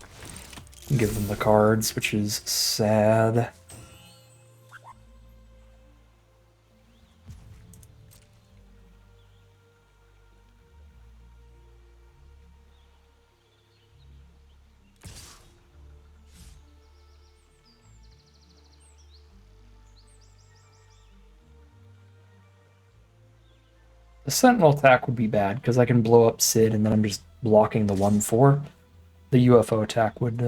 [SPEAKER 1] and give them the cards, which is sad. The Sentinel attack would be bad, because I can blow up Sid and then I'm just blocking the 1/4. The UFO attack would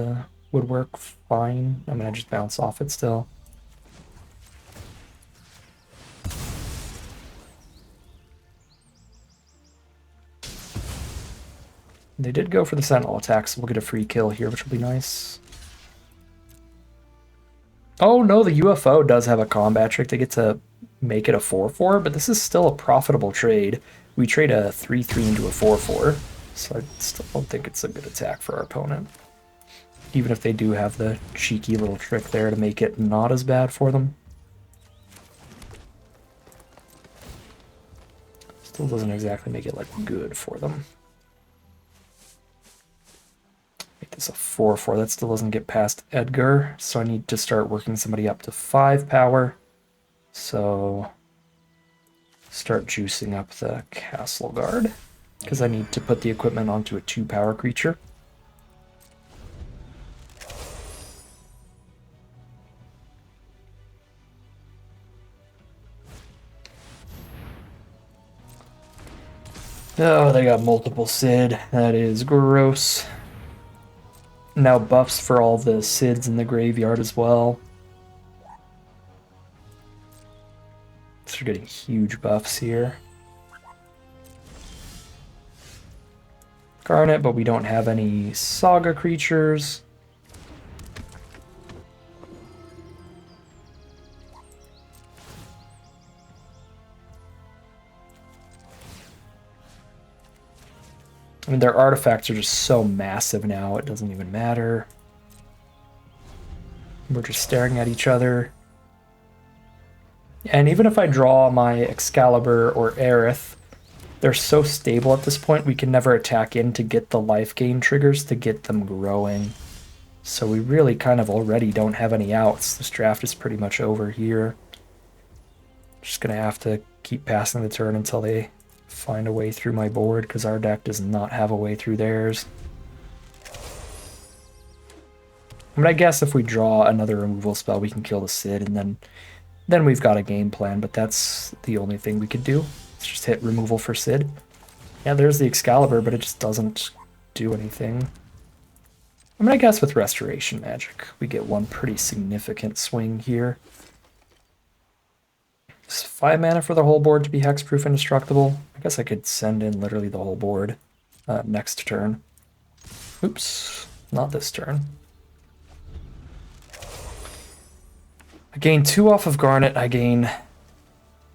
[SPEAKER 1] work fine. I'm gonna just bounce off it still. They did go for the Sentinel attack, so we'll get a free kill here, which will be nice. Oh no, the UFO does have a combat trick. They get to make it a 4/4, but this is still a profitable trade. We trade a 3/3 into a 4/4, so I still don't think it's a good attack for our opponent. Even if they do have the cheeky little trick there to make it not as bad for them. Still doesn't exactly make it like good for them. Make this a 4/4. That still doesn't get past Edgar, so I need to start working somebody up to 5 power. So start juicing up the Castle Guard, because I need to put the equipment onto a 2 power creature. Oh, they got multiple Sid. That is gross. Now buffs for all the Sids in the graveyard as well. So we're getting huge buffs here. Garnet, but we don't have any Saga creatures. I mean, their artifacts are just so massive now, it doesn't even matter. We're just staring at each other. And even if I draw my Excalibur or Aerith, they're so stable at this point, we can never attack in to get the life gain triggers to get them growing. So we really kind of already don't have any outs. This draft is pretty much over here. Just gonna have to keep passing the turn until they find a way through my board, because our deck does not have a way through theirs. I mean, I guess if we draw another removal spell, we can kill the Sid, and then we've got a game plan, but that's the only thing we could do. Let's just hit removal for Sid. Yeah, there's the Excalibur, but it just doesn't do anything. I mean, I guess with Restoration Magic, we get one pretty significant swing here. It's 5 mana for the whole board to be hexproof indestructible. I guess I could send in literally the whole board next turn. Oops, not this turn. I gain 2 off of Garnet, I gain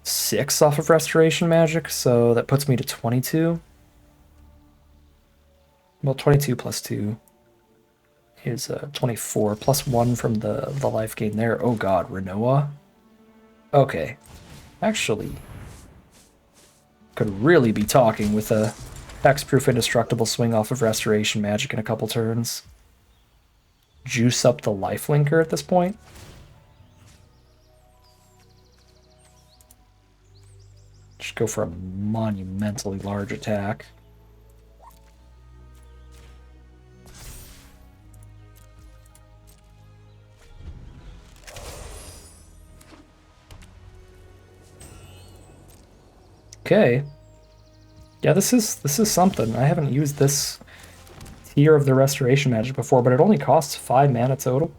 [SPEAKER 1] 6 off of Restoration Magic, so that puts me to 22. Well, 22 plus 2. is 24, plus 1 from the life gain there. Oh god, Renoa? Okay. Actually, could really be talking with a hexproof indestructible swing off of Restoration Magic in a couple turns. Juice up the lifelinker at this point. Just go for a monumentally large attack. Okay. Yeah, this is something. I haven't used this tier of the Restoration Magic before, but it only costs 5 mana total.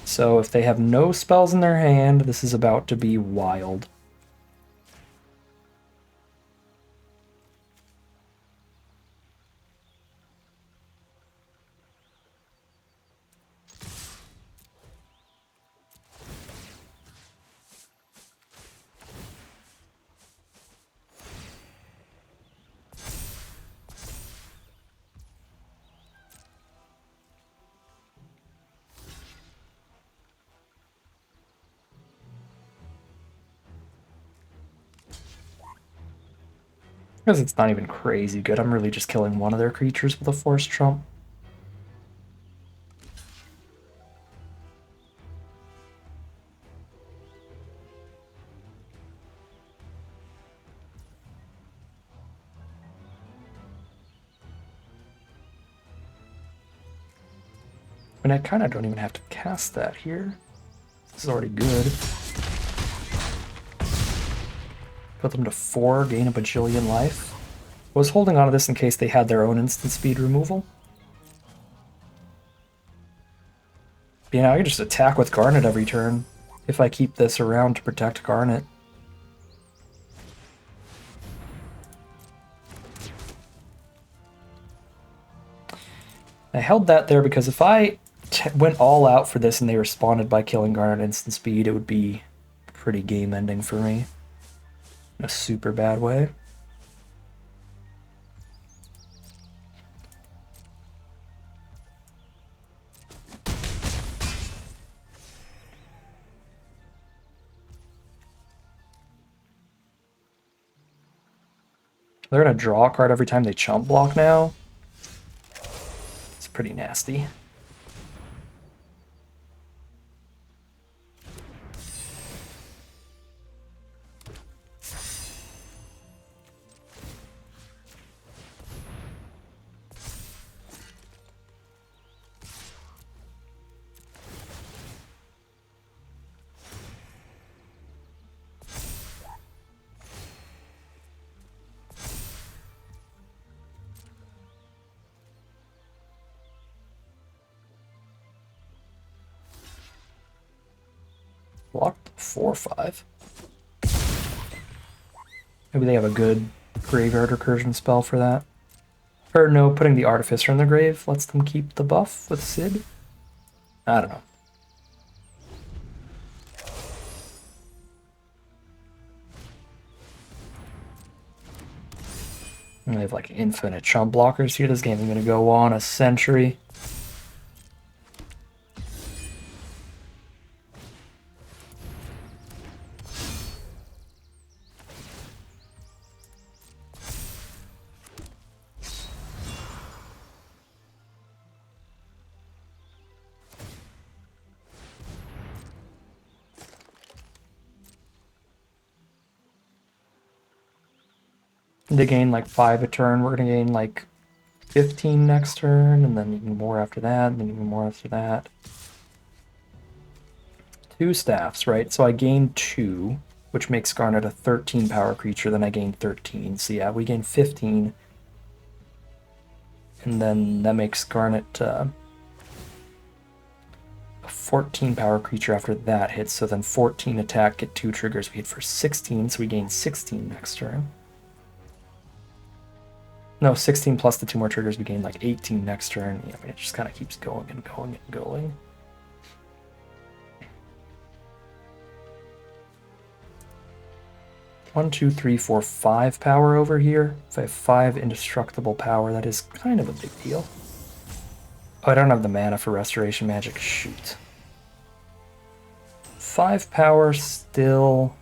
[SPEAKER 1] So if they have no spells in their hand, this is about to be wild. Because it's not even crazy good. I'm really just killing one of their creatures with a Force Trump. And I kind of don't even have to cast that here. This is already good. Put them to 4, gain a bajillion life. I was holding on to this in case they had their own instant speed removal. But, you know, I can just attack with Garnet every turn if I keep this around to protect Garnet. I held that there because if I went all out for this and they responded by killing Garnet instant speed, it would be pretty game ending for me. In a super bad way. They're gonna draw a card every time they chump block now. It's pretty nasty. Blocked 4/5. Maybe they have a good graveyard recursion spell for that. Or no, putting the Artificer in the grave lets them keep the buff with Sid. I don't know. And they have like infinite chump blockers here. This game is going to go on a century. They gain like 5 a turn. We're going to gain like 15 next turn, and then even more after that, and then even more after that. 2 staffs, right? So I gain 2, which makes Garnet a 13 power creature, then I gain 13. So yeah, we gain 15. And then that makes Garnet a 14 power creature after that hits. So then 14 attack, get 2 triggers. We hit for 16, so we gain 16 next turn. No, 16 plus the 2 more triggers, we gain like 18 next turn. Yeah, I mean, it just kind of keeps going and going and going. One, two, three, four, 5 power over here. If I have 5 indestructible power, that is kind of a big deal. Oh, I don't have the mana for Restoration Magic. Shoot. 5 power still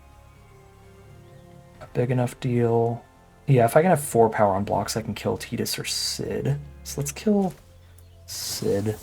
[SPEAKER 1] a big enough deal. Yeah, if I can have 4 power on blocks, I can kill Tidus or Sid. So let's kill Sid.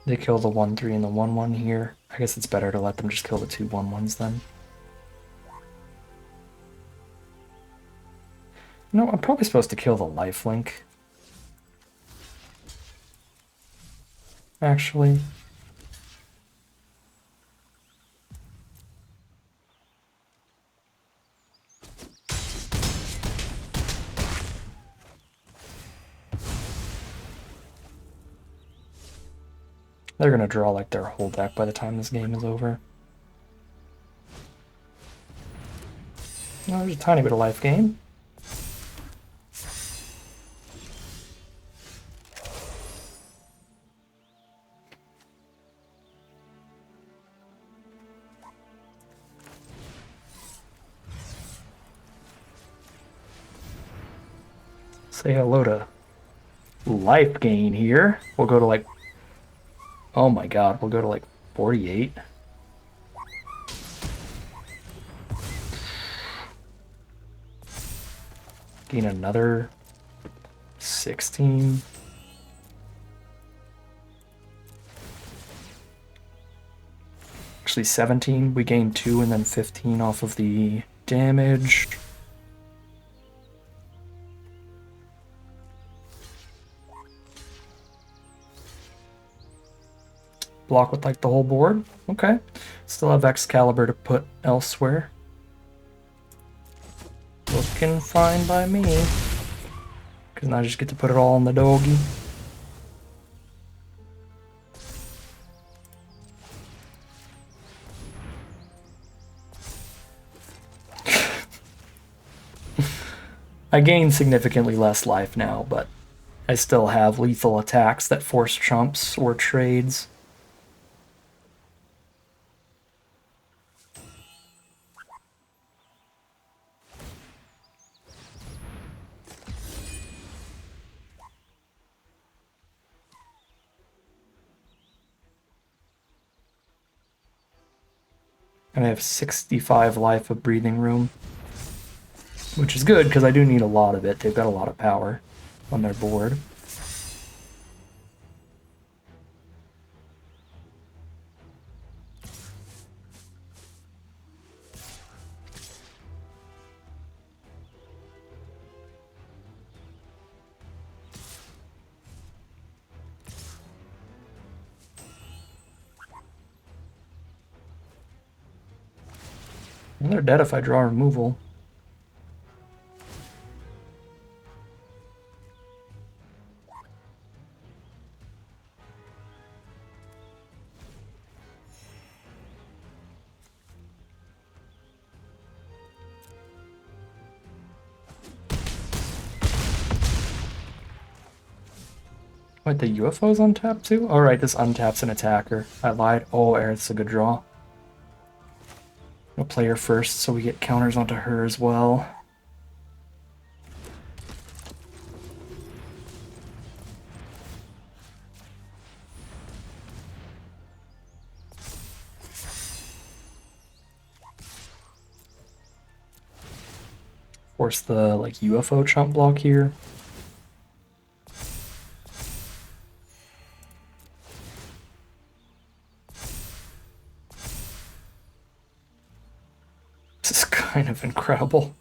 [SPEAKER 1] They kill the 1/3 and the 1/1 here. I guess it's better to let them just kill the 2 1/1s then. No, I'm probably supposed to kill the lifelink. Actually. They're gonna draw like their whole deck by the time this game is over. No, there's a tiny bit of life gain. Say hello to life gain here. We'll go to like, oh my god, we'll go to like 48. Gain another 16. Actually 17. We gain 2 and then 15 off of the damage. Block with like the whole board. Okay. Still have Excalibur to put elsewhere. Looking fine by me. Because now I just get to put it all on the doggy. I gain significantly less life now, but I still have lethal attacks that force trumps or trades. And I have 65 life of breathing room, which is good because I do need a lot of it. They've got a lot of power on their board. And they're dead if I draw removal. Wait, the UFO's untap too? Alright, this untaps an attacker. I lied. Oh, Aerith's a good draw. I'll play her first so we get counters onto her as well. Force the like UFO chump block here. This is kind of incredible.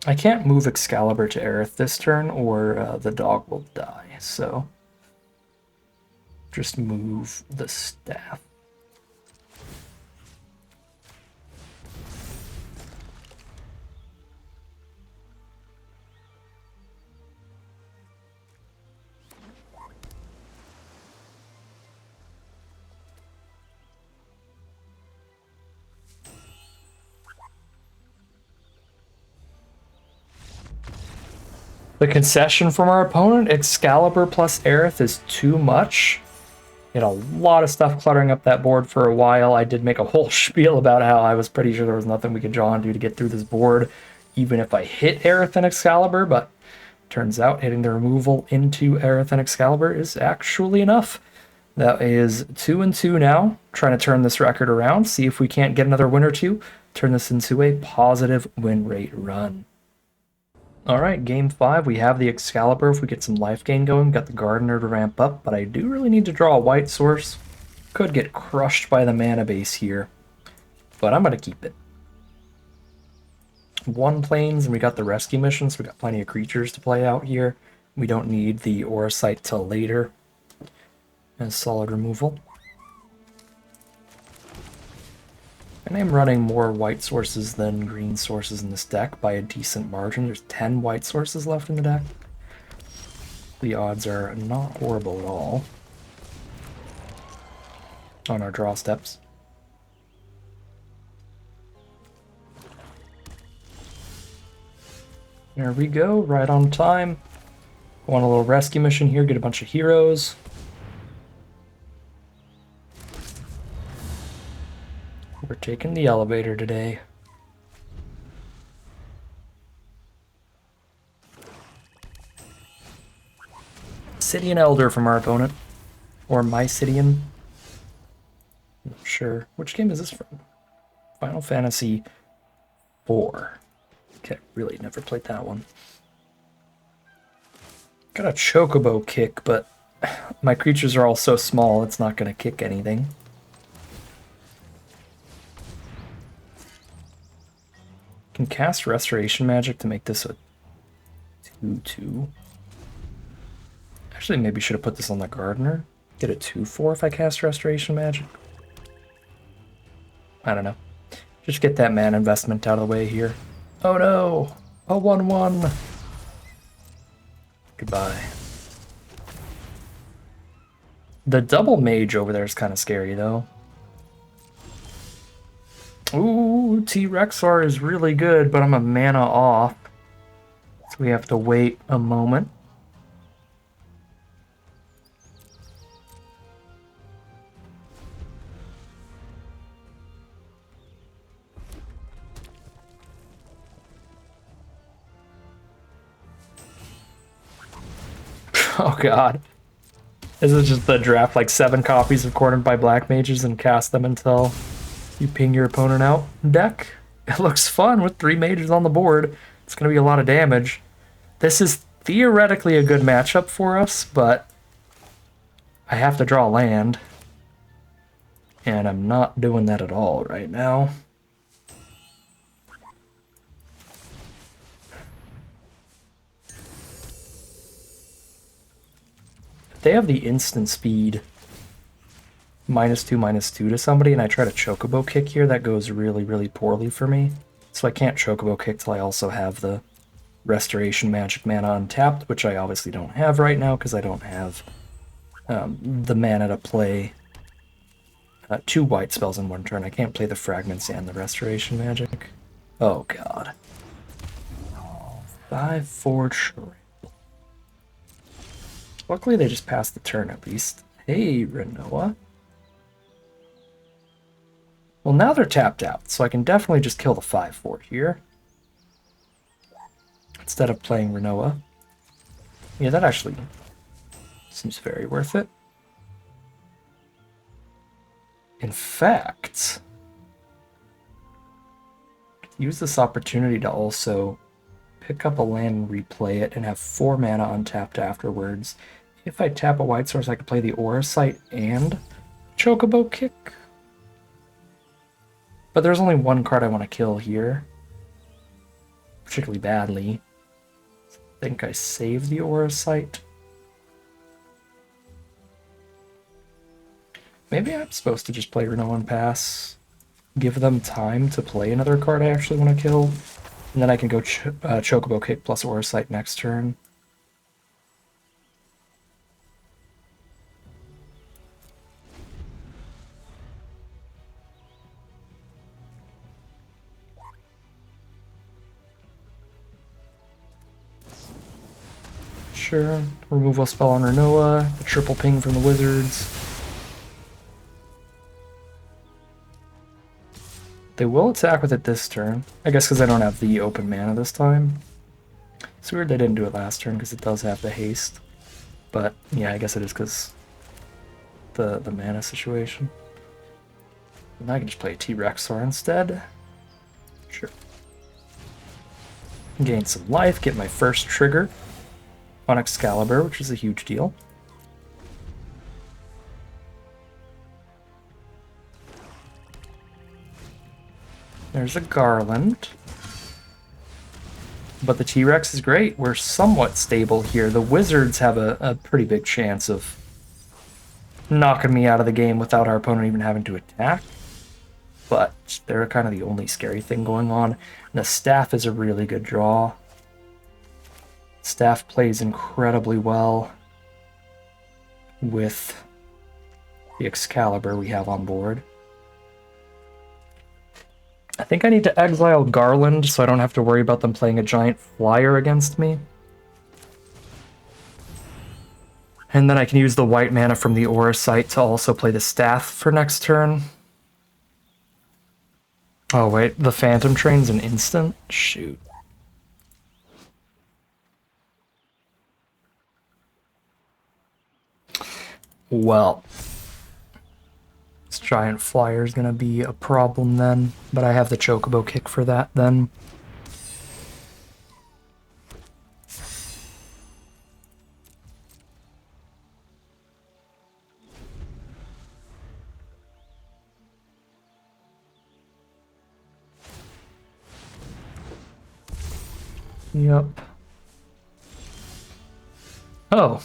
[SPEAKER 1] I can't move Excalibur to Aerith this turn or the dog will die, so just move the staff. The concession from our opponent, Excalibur plus Aerith, is too much. He had a lot of stuff cluttering up that board for a while. I did make a whole spiel about how I was pretty sure there was nothing we could draw and do to get through this board, even if I hit Aerith and Excalibur, but turns out hitting the removal into Aerith and Excalibur is actually enough. That is 2-2 now. Trying to turn this record around, see if we can't get another win or two, turn this into a positive win rate run. All right, game 5, we have the Excalibur. If we get some life gain going, got the Gardener to ramp up, but I do really need to draw a white source. Could get crushed by the mana base here, but I'm going to keep it. 1 planes, and we got the rescue mission, so we got plenty of creatures to play out here. We don't need the Aura Sight till later. And solid removal. And I'm running more white sources than green sources in this deck by a decent margin. There's 10 white sources left in the deck. The odds are not horrible at all on our draw steps. There we go, right on time. Want a little rescue mission here, get a bunch of heroes. We're taking the elevator today. Mysidian Elder from our opponent. Or Mysidian. Not sure. Which game is this from? Final Fantasy IV. Okay, really never played that one. Got a Chocobo kick, but my creatures are all so small it's not going to kick anything. Can cast Restoration Magic to make this a 2/2. Actually, maybe should have put this on the Gardener. Get a 2/4 if I cast Restoration Magic. I don't know. Just get that mana investment out of the way here. Oh no! A 1/1! Goodbye. The double mage over there is kind of scary, though. Ooh, T-Rexar is really good, but I'm a mana off. So we have to wait a moment. Oh god. This is just the draft like 7 copies of Cornered by Black Mages and cast them until you ping your opponent out deck. It looks fun with 3 mages on the board. It's going to be a lot of damage. This is theoretically a good matchup for us, but I have to draw land. And I'm not doing that at all right now. They have the instant speed -2/-2 to somebody, and I try to Chocobo kick here, that goes really, really poorly for me. So I can't Chocobo kick till I also have the Restoration Magic mana untapped, which I obviously don't have right now because I don't have the mana to play 2 white spells in 1 turn. I can't play the Fragments and the Restoration Magic. Oh god. 5/4 Shrimp. Luckily they just passed the turn at least. Hey, Renoa. Well, now they're tapped out, so I can definitely just kill the 5/4 here. Instead of playing Renoa. Yeah, that actually seems very worth it. In fact, use this opportunity to also pick up a land and replay it and have 4 mana untapped afterwards. If I tap a white source, I could play the Aura Sight and Chocobo Kick. But there's only 1 card I want to kill here. Particularly badly. I think I save the Aura Sight. Maybe I'm supposed to just play Renault and pass. Give them time to play another card I actually want to kill. And then I can go Chocobo Kick plus Auracite next turn. Sure. Removal spell on Renoa. The triple ping from the Wizards. They will attack with it this turn. I guess because I don't have the open mana this time. It's weird they didn't do it last turn because it does have the haste. But yeah, I guess it is because the mana situation. And I can just play a T-Rexor instead. Sure. Gain some life, get my first trigger on Excalibur, which is a huge deal. There's a Garland. But the T-Rex is great. We're somewhat stable here. The Wizards have a pretty big chance of knocking me out of the game without our opponent even having to attack. But they're kind of the only scary thing going on. And the Staff is a really good draw. Staff plays incredibly well with the Excalibur we have on board. I think I need to exile Garland so I don't have to worry about them playing a giant flyer against me. And then I can use the white mana from the Auracite to also play the Staff for next turn. Oh wait, the Phantom Train's an instant? Shoot. Well, this giant flyer is going to be a problem then, but I have the Chocobo Kick for that then. Yep. Oh.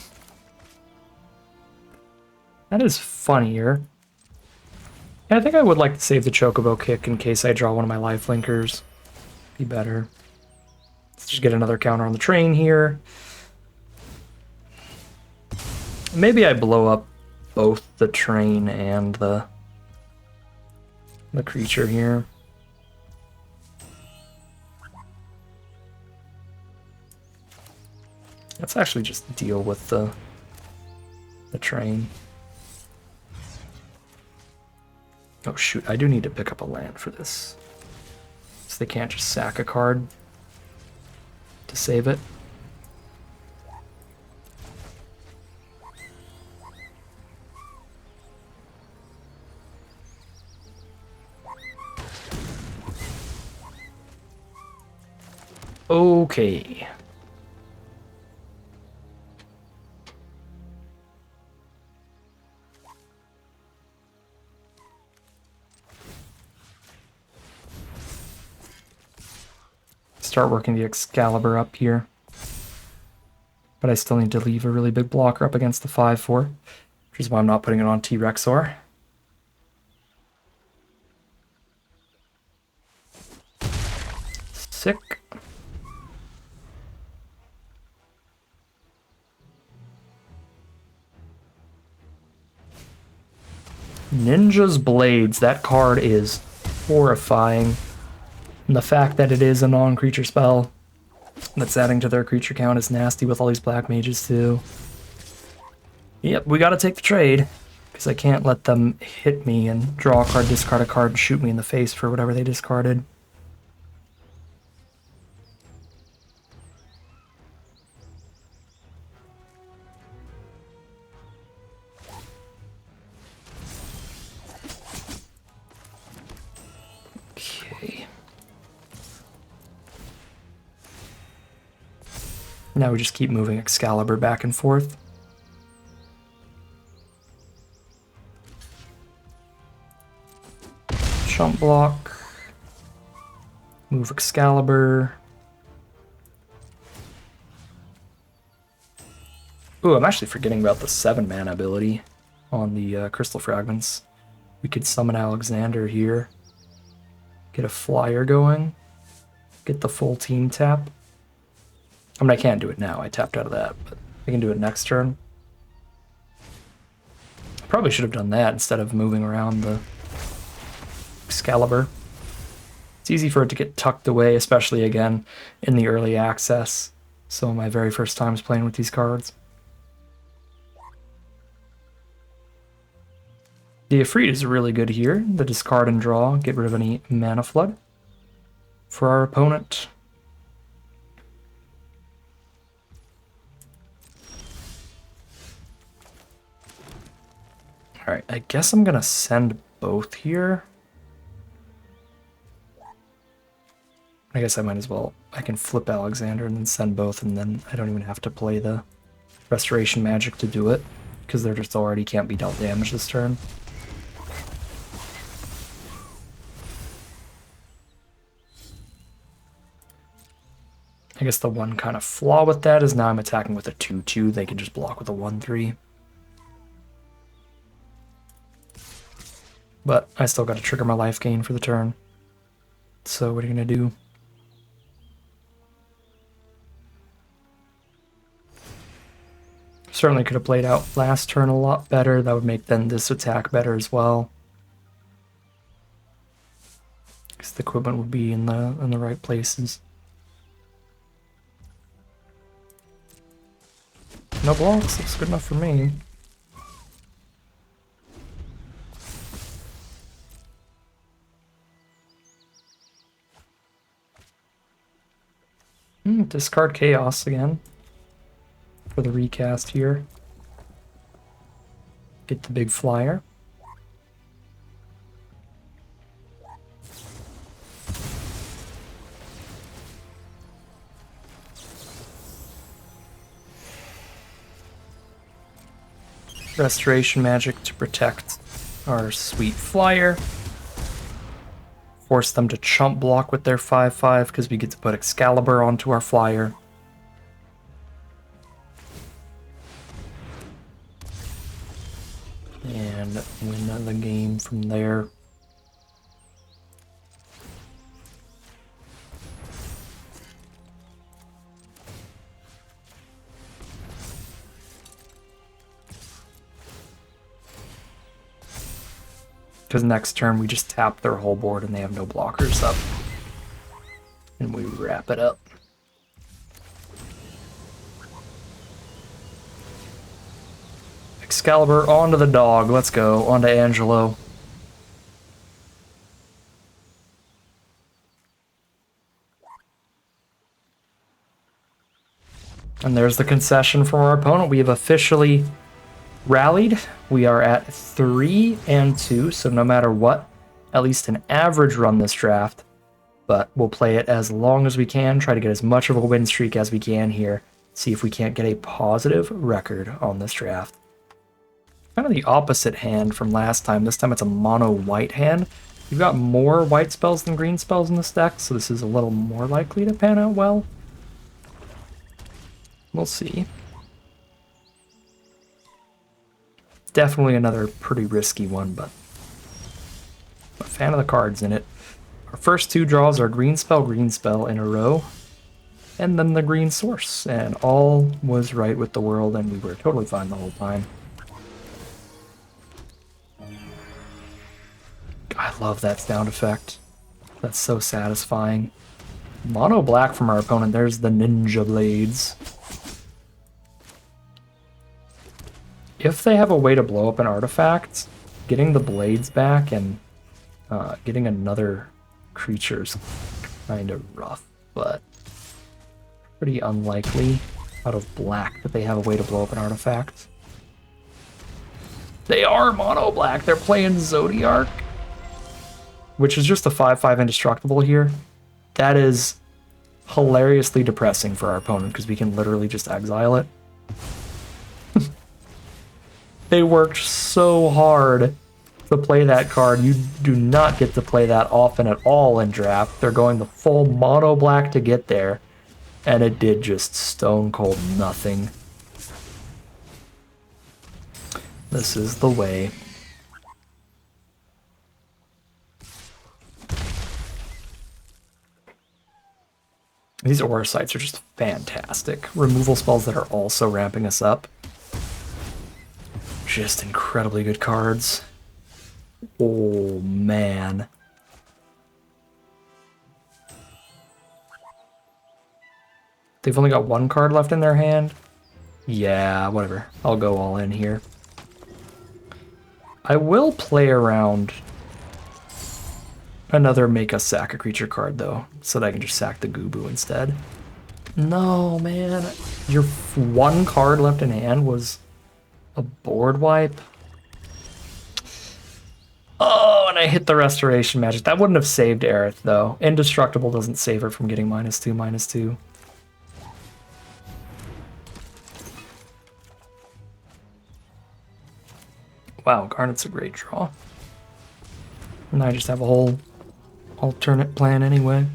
[SPEAKER 1] That is funnier. Yeah, I think I would like to save the Chocobo Kick in case I draw one of my lifelinkers. Be better. Let's just get another counter on the train here. Maybe I blow up both the train and the creature here. Let's actually just deal with the train. Oh shoot, I do need to pick up a land for this. So they can't just sack a card to save it. Okay. Start working the Excalibur up here. But I still need to leave a really big blocker up against the 5/4, which is why I'm not putting it on T-Rexor. Sick. Ninja's Blades. That card is horrifying. And the fact that it is a non-creature spell that's adding to their creature count is nasty with all these black mages too. Yep, we gotta take the trade, because I can't let them hit me and draw a card, discard a card, and shoot me in the face for whatever they discarded. Okay. Now we just keep moving Excalibur back and forth. Chump block. Move Excalibur. Ooh, I'm actually forgetting about the 7 mana ability. on the crystal fragments. We could summon Alexander here, get a flyer going, get the full team tap. I mean, I can't do it now. I tapped out of that, but I can do it next turn. Probably should have done that instead of moving around the Excalibur. It's easy for it to get tucked away, especially again in the early access. So my very first times playing with these cards. The Ifrit is really good here. The discard and draw, get rid of any mana flood for our opponent. Alright, I guess I'm gonna send both here. I guess I might as well. I can flip Alexander and then send both, and then I don't even have to play the Restoration Magic to do it, because they're just already can't be dealt damage this turn. I guess the one kind of flaw with that is now I'm attacking with a 2-2. They can just block with a 1-3. But I still got to trigger my life gain for the turn. So what are you going to do? Certainly could have played out last turn a lot better. That would make then this attack better as well. Because the equipment would be in the right places. No blocks, looks good enough for me. Discard Chaos again for the recast here. Get the big flyer. Restoration Magic to protect our sweet flyer. Force them to chump block with their 5/5 because we get to put Excalibur onto our flyer. And win the game from there. Because next turn we just tap their whole board and they have no blockers up. And we wrap it up. Excalibur onto the dog. Let's go. Onto Angelo. And there's the concession from our opponent. We have officially rallied. We are at 3-2, so no matter what, at least an average run this draft, but we'll play it as long as we can, try to get as much of a win streak as we can here, see if we can't get a positive record on this draft. Kind of the opposite hand from last time. This time it's a mono white hand. You've got more white spells than green spells in this deck, so this is a little more likely to pan out well. We'll see. Definitely another pretty risky one, but I'm a fan of the cards in it. Our first two draws are green spell in a row, and then the green source, and all was right with the world, and we were totally fine the whole time. I love that sound effect. That's so satisfying. Mono black from our opponent. There's the Ninja Blades. If they have a way to blow up an artifact, getting the blades back and getting another creature's kind of rough, but pretty unlikely out of black that they have a way to blow up an artifact. They are mono black. They're playing Zodiark, which is just a 5/5 indestructible here. That is hilariously depressing for our opponent because we can literally just exile it. They worked so hard to play that card. You do not get to play that often at all in draft. They're going the full mono black to get there, and it did just stone cold nothing. This is the way. These aura sites are just fantastic. Removal spells that are also ramping us up. Just incredibly good cards. Oh, man. They've only got one card left in their hand. Yeah, whatever. I'll go all in here. I will play around another make us sack a creature card, though, so that I can just sack the Gubu instead. No, man. Your one card left in hand was a board wipe. Oh, and I hit the restoration magic. That wouldn't have saved Aerith, though. Indestructible doesn't save her from getting -2/-2. Wow, Garnet's a great draw. And I just have a whole alternate plan anyway.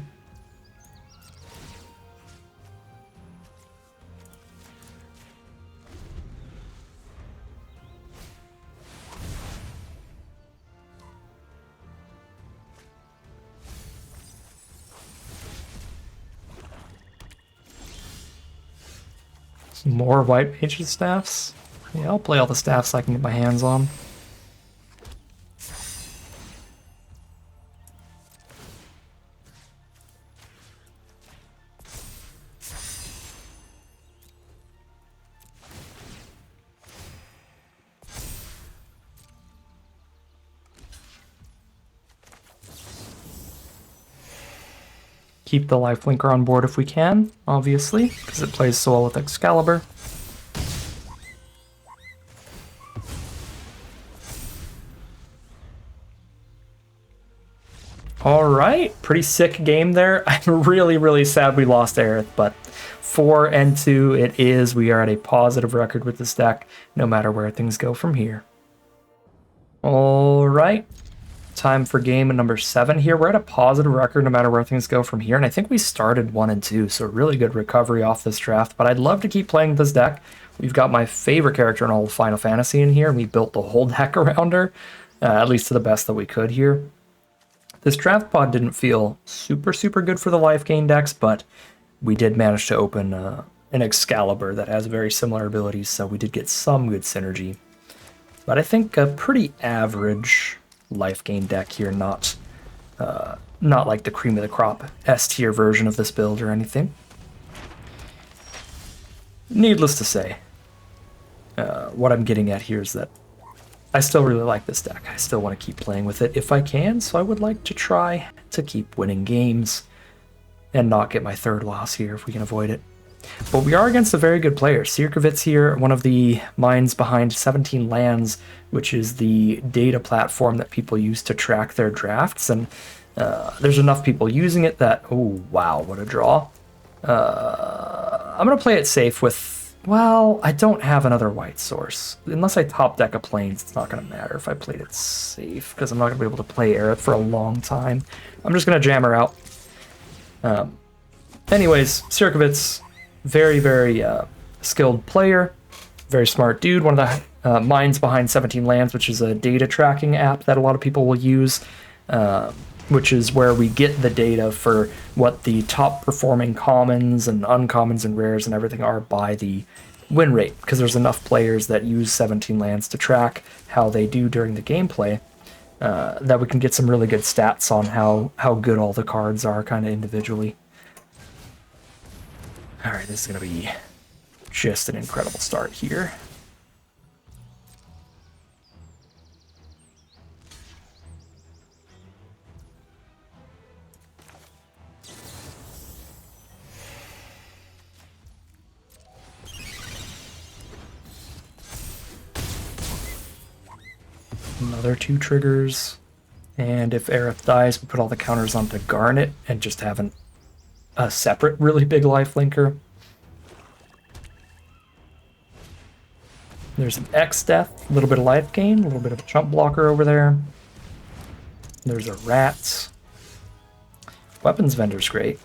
[SPEAKER 1] More white mage's staffs? Yeah, I'll play all the staffs I can get my hands on. Keep the lifelinker on board if we can, obviously, because it plays so well with Excalibur. Alright, pretty sick game there. I'm really sad we lost Aerith, but 4-2 it is. We are at a positive record with this deck, no matter where things go from here. Alright, time for game number 7 here. We're at a positive record no matter where things go from here, and I think we started 1-2, so really good recovery off this draft, but I'd love to keep playing this deck. We've got my favorite character in all of Final Fantasy in here, and we built the whole deck around her, at least to the best that we could here. This draft pod didn't feel super good for the life gain decks, but we did manage to open an Excalibur that has very similar abilities, so we did get some good synergy. But I think a pretty average life gain deck here, not like the cream of the crop S tier version of this build or anything. Needless to say, what I'm getting at here is that I still really like this deck. I still want to keep playing with it if I can, so I would like to try to keep winning games and not get my third loss here if we can avoid it. But we are against a very good player. Sirkovitz here, one of the minds behind 17 Lands, which is the data platform that people use to track their drafts, and there's enough people using it that, oh wow, what a draw. I'm going to play it safe with, well, I don't have another white source. Unless I top deck a Plains, it's not going to matter if I played it safe, because I'm not going to be able to play Aerith for a long time. I'm just going to jam her out. Anyways, Sirkovitz, very skilled player, very smart dude, one of the minds behind 17 Lands, which is a data tracking app that a lot of people will use, which is where we get the data for what the top performing commons and uncommons and rares and everything are by the win rate, because there's enough players that use 17 Lands to track how they do during the gameplay, that we can get some really good stats on how good all the cards are kind of individually. Alright, this is going to be just an incredible start here. Another 2 triggers, and if Aerith dies, we put all the counters onto Garnet and just have a separate really big lifelinker. There's an X death, a little bit of life gain, a little bit of a chump blocker over there. There's a rat. Weapons vendor's great.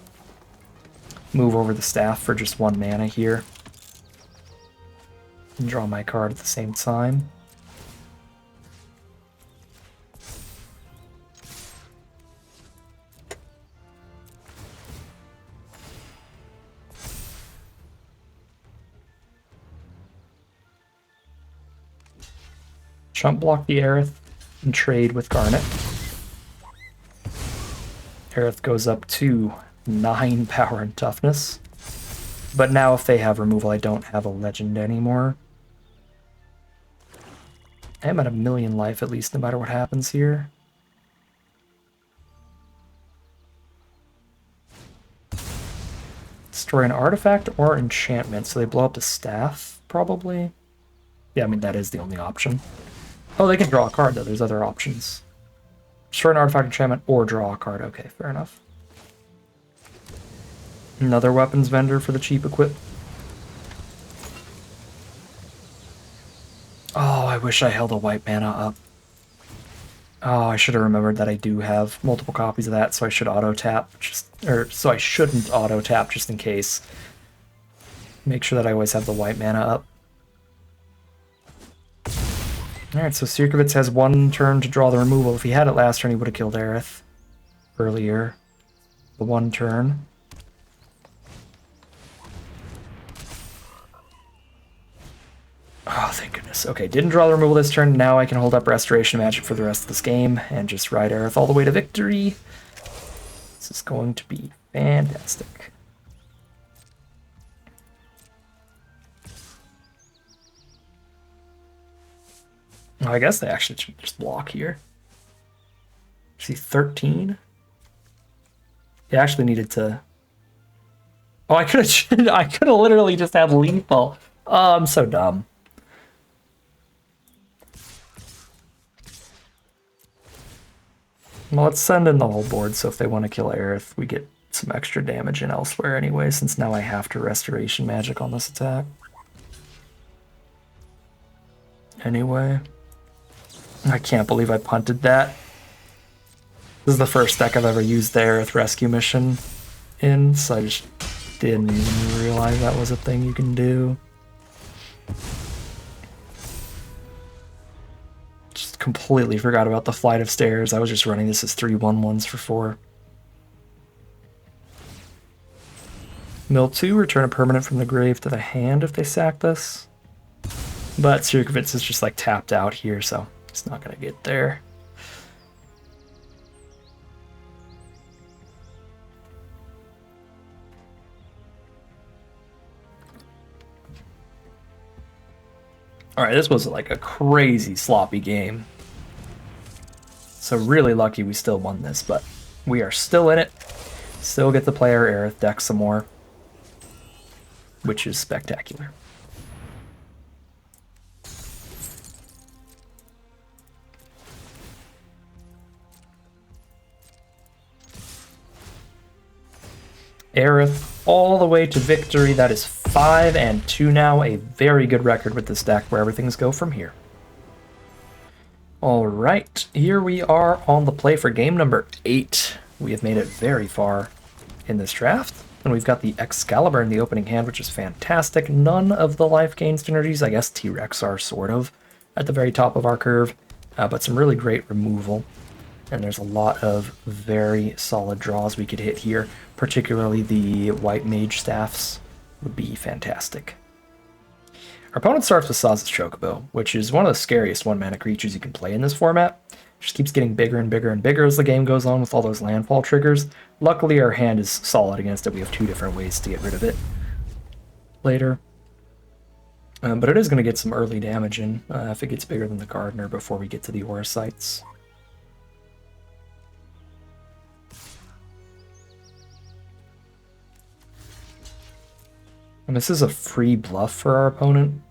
[SPEAKER 1] Move over the staff for just 1 mana here. And draw my card at the same time. Chump block the Aerith and trade with Garnet. Aerith goes up to 9 power and toughness. But now if they have removal, I don't have a legend anymore. I am at 1,000,000 life at least, no matter what happens here. Destroy an artifact or enchantment, so they blow up the staff, probably. Yeah, I mean, that is the only option. Oh, they can draw a card, though. There's other options. Destroy an artifact, enchantment, or draw a card. Okay, fair enough. Another weapons vendor for the cheap equip. Oh, I wish I held a white mana up. Oh, I should have remembered that I do have multiple copies of that, so I should auto-tap, so I shouldn't auto-tap just in case. Make sure that I always have the white mana up. Alright, so Sirkovitz has 1 turn to draw the removal. If he had it last turn, he would have killed Aerith earlier. The 1 turn. Oh, thank goodness. Okay, didn't draw the removal this turn. Now I can hold up Restoration Magic for the rest of this game and just ride Aerith all the way to victory. This is going to be fantastic. Oh, I guess they actually should just block here. See, 13? They actually needed to... Oh, I could have literally just had lethal. Oh, I'm so dumb. Well, let's send in the whole board, so if they want to kill Aerith, we get some extra damage in elsewhere anyway, since now I have to Restoration Magic on this attack. Anyway. I can't believe I punted that. This is the first deck I've ever used the Aerith Rescue Mission in, so I just didn't even realize that was a thing you can do. Completely forgot about the Flight of Stairs. I was just running this as 3/1/1s for 4. Mill 2, return a permanent from the grave to the hand if they sack this. But Sirkovitz is just like tapped out here, so it's not going to get there. Alright, this was like a crazy sloppy game. So really lucky we still won this, but we are still in it. Still get to play our Aerith deck some more, which is spectacular. Aerith all the way to victory. That is 5-2 now. A very good record with this deck where everything's go from here. All right, here we are on the play for game number 8. We have made it very far in this draft, and we've got the Excalibur in the opening hand, which is fantastic. None of the life gain synergies. I guess T-Rex are sort of at the very top of our curve, but some really great removal. And there's a lot of very solid draws we could hit here, particularly the White Mage Staffs would be fantastic. Our opponent starts with Saz's Chocobo, which is one of the scariest 1-mana creatures you can play in this format. It just keeps getting bigger and bigger and bigger as the game goes on with all those landfall triggers. Luckily, our hand is solid against it. We have 2 different ways to get rid of it later. But it is going to get some early damage in if it gets bigger than the Gardener before we get to the Aura Sites. And this is a free bluff for our opponent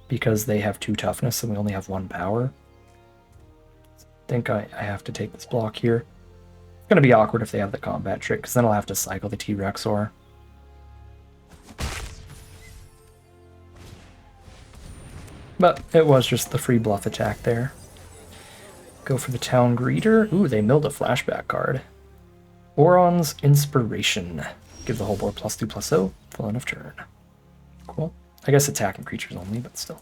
[SPEAKER 1] because they have 2 toughness and we only have 1 power. I think I have to take this block here. It's going to be awkward if they have the combat trick, because then I'll have to cycle the T-Rex Ore. But it was just the free bluff attack there. Go for the Town Greeter. Ooh, they milled a flashback card. Oron's Inspiration. Give the whole board +2/+0 till end of turn. Cool. I guess attacking creatures only, but still.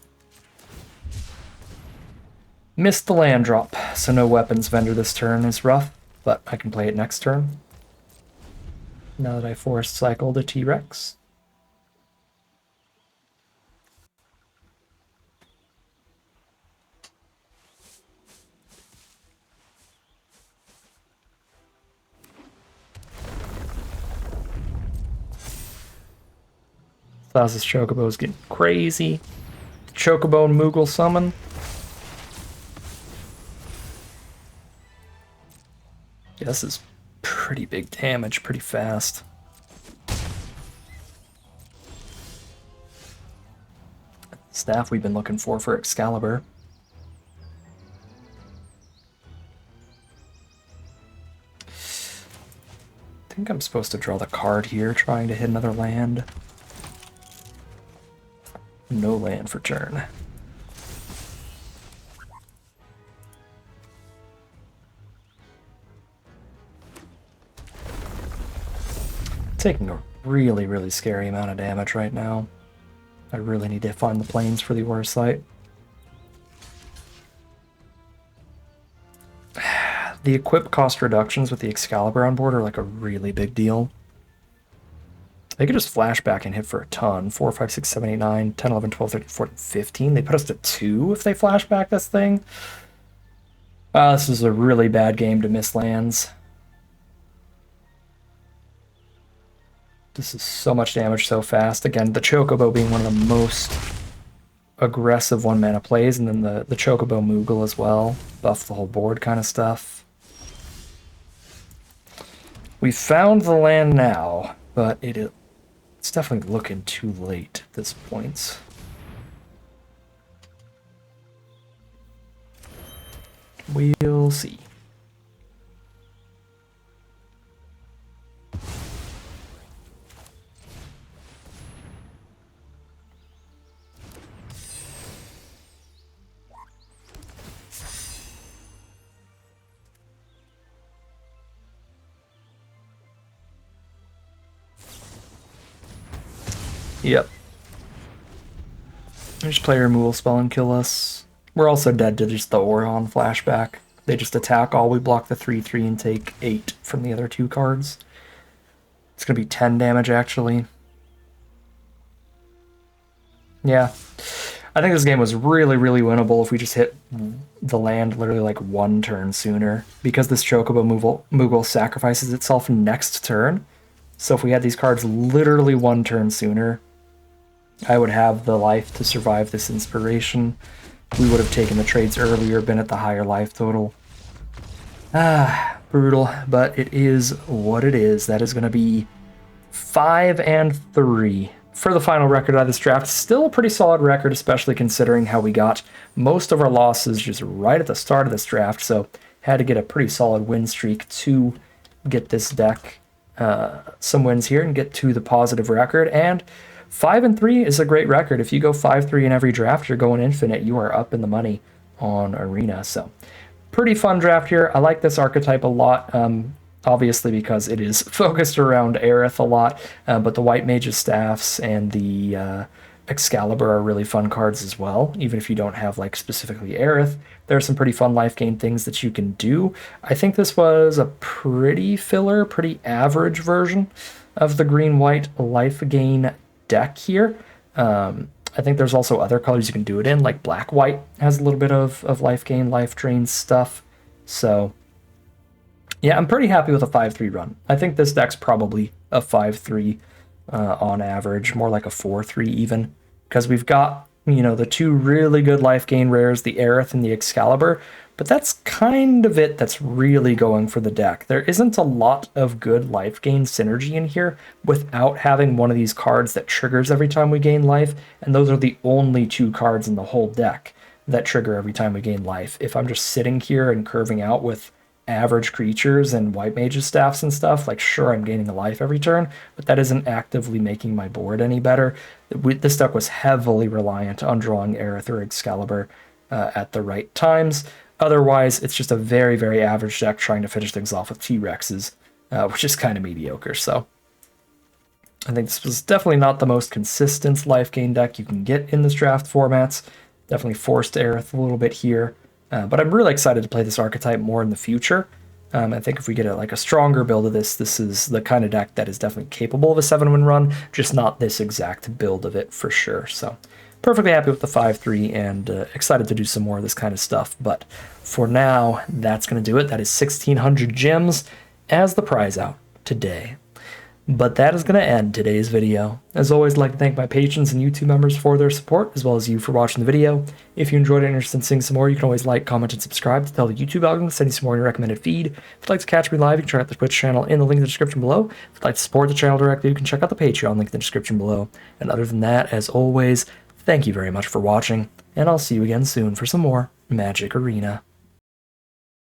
[SPEAKER 1] Missed the land drop, so no weapons vendor this turn is rough, but I can play it next turn. Now that I forced cycle the T-Rex. Thassa's Chocobo's getting crazy. Chocobo and Moogle summon. Yeah, this is pretty big damage, pretty fast. Staff we've been looking for Excalibur. I think I'm supposed to draw the card here, trying to hit another land. No land for turn. Taking a really, really scary amount of damage right now. I really need to find the planes for the Aura Sight. The equip cost reductions with the Excalibur on board are like a really big deal. They could just flashback and hit for a ton. 4, 5, 6, 7, 8, 9, 10, 11, 12, 13, 14, 15. They put us to 2 if they flashback this thing. This is a really bad game to miss lands. This is so much damage so fast. Again, the Chocobo being one of the most aggressive 1-mana plays, and then the Chocobo Moogle as well. Buff the whole board kind of stuff. We found the land now, but it's definitely looking too late at this point. We'll see. Yep. Just play a removal spell and kill us. We're also dead to just the Orion flashback. They just attack all, we block the 3/3 and take 8 from the other 2 cards. It's going to be 10 damage actually. Yeah. I think this game was really, really winnable if we just hit the land literally like 1 turn sooner. Because this Chocobo Moogle sacrifices itself next turn. So if we had these cards literally 1 turn sooner, I would have the life to survive this inspiration. We would have taken the trades earlier, been at the higher life total. Brutal, but it is what it is. That is going to be 5-3 for the final record out of this draft. Still a pretty solid record, especially considering how we got most of our losses just right at the start of this draft. So had to get a pretty solid win streak to get this deck some wins here and get to the positive record. And 5-3 is a great record. If you go 5-3 in every draft, you're going infinite. You are up in the money on Arena. So pretty fun draft here. I like this archetype a lot, obviously because it is focused around Aerith a lot, but the White Mage's Staffs and the Excalibur are really fun cards as well. Even if you don't have like specifically Aerith, there are some pretty fun life gain things that you can do. I think this was a pretty filler, pretty average version of the green-white life gain deck here. I think there's also other colors you can do it in, like black-white has a little bit of life gain, life drain stuff. So yeah, I'm pretty happy with a 5-3 run. I think this deck's probably a 5-3 on average, more like a 4-3 even, because we've got, you know, the 2 really good life gain rares, the Aerith and the Excalibur, but that's kind of it that's really going for the deck. There isn't a lot of good life gain synergy in here without having one of these cards that triggers every time we gain life, and those are the only 2 cards in the whole deck that trigger every time we gain life. If I'm just sitting here and curving out with average creatures and White Mage's Staffs and stuff, like sure, I'm gaining a life every turn, but that isn't actively making my board any better. This deck was heavily reliant on drawing Aerith or Excalibur at the right times. Otherwise, it's just a very, very average deck trying to finish things off with T-Rexes, which is kind of mediocre. So I think this was definitely not the most consistent life gain deck you can get in this draft formats. Definitely forced Aerith a little bit here. But I'm really excited to play this archetype more in the future. I think if we get a stronger build of this is the kind of deck that is definitely capable of a 7-win run, just not this exact build of it for sure. So perfectly happy with the 5-3 and excited to do some more of this kind of stuff. But for now, that's going to do it. That is 1,600 gems as the prize out today. But that is going to end today's video. As always, I'd like to thank my patrons and YouTube members for their support, as well as you for watching the video. If you enjoyed it and are interested in seeing some more, you can always like, comment, and subscribe to tell the YouTube algorithm to send you some more in your recommended feed. If you'd like to catch me live, you can check out the Twitch channel in the link in the description below. If you'd like to support the channel directly, you can check out the Patreon link in the description below. And other than that, as always, thank you very much for watching, and I'll see you again soon for some more Magic Arena.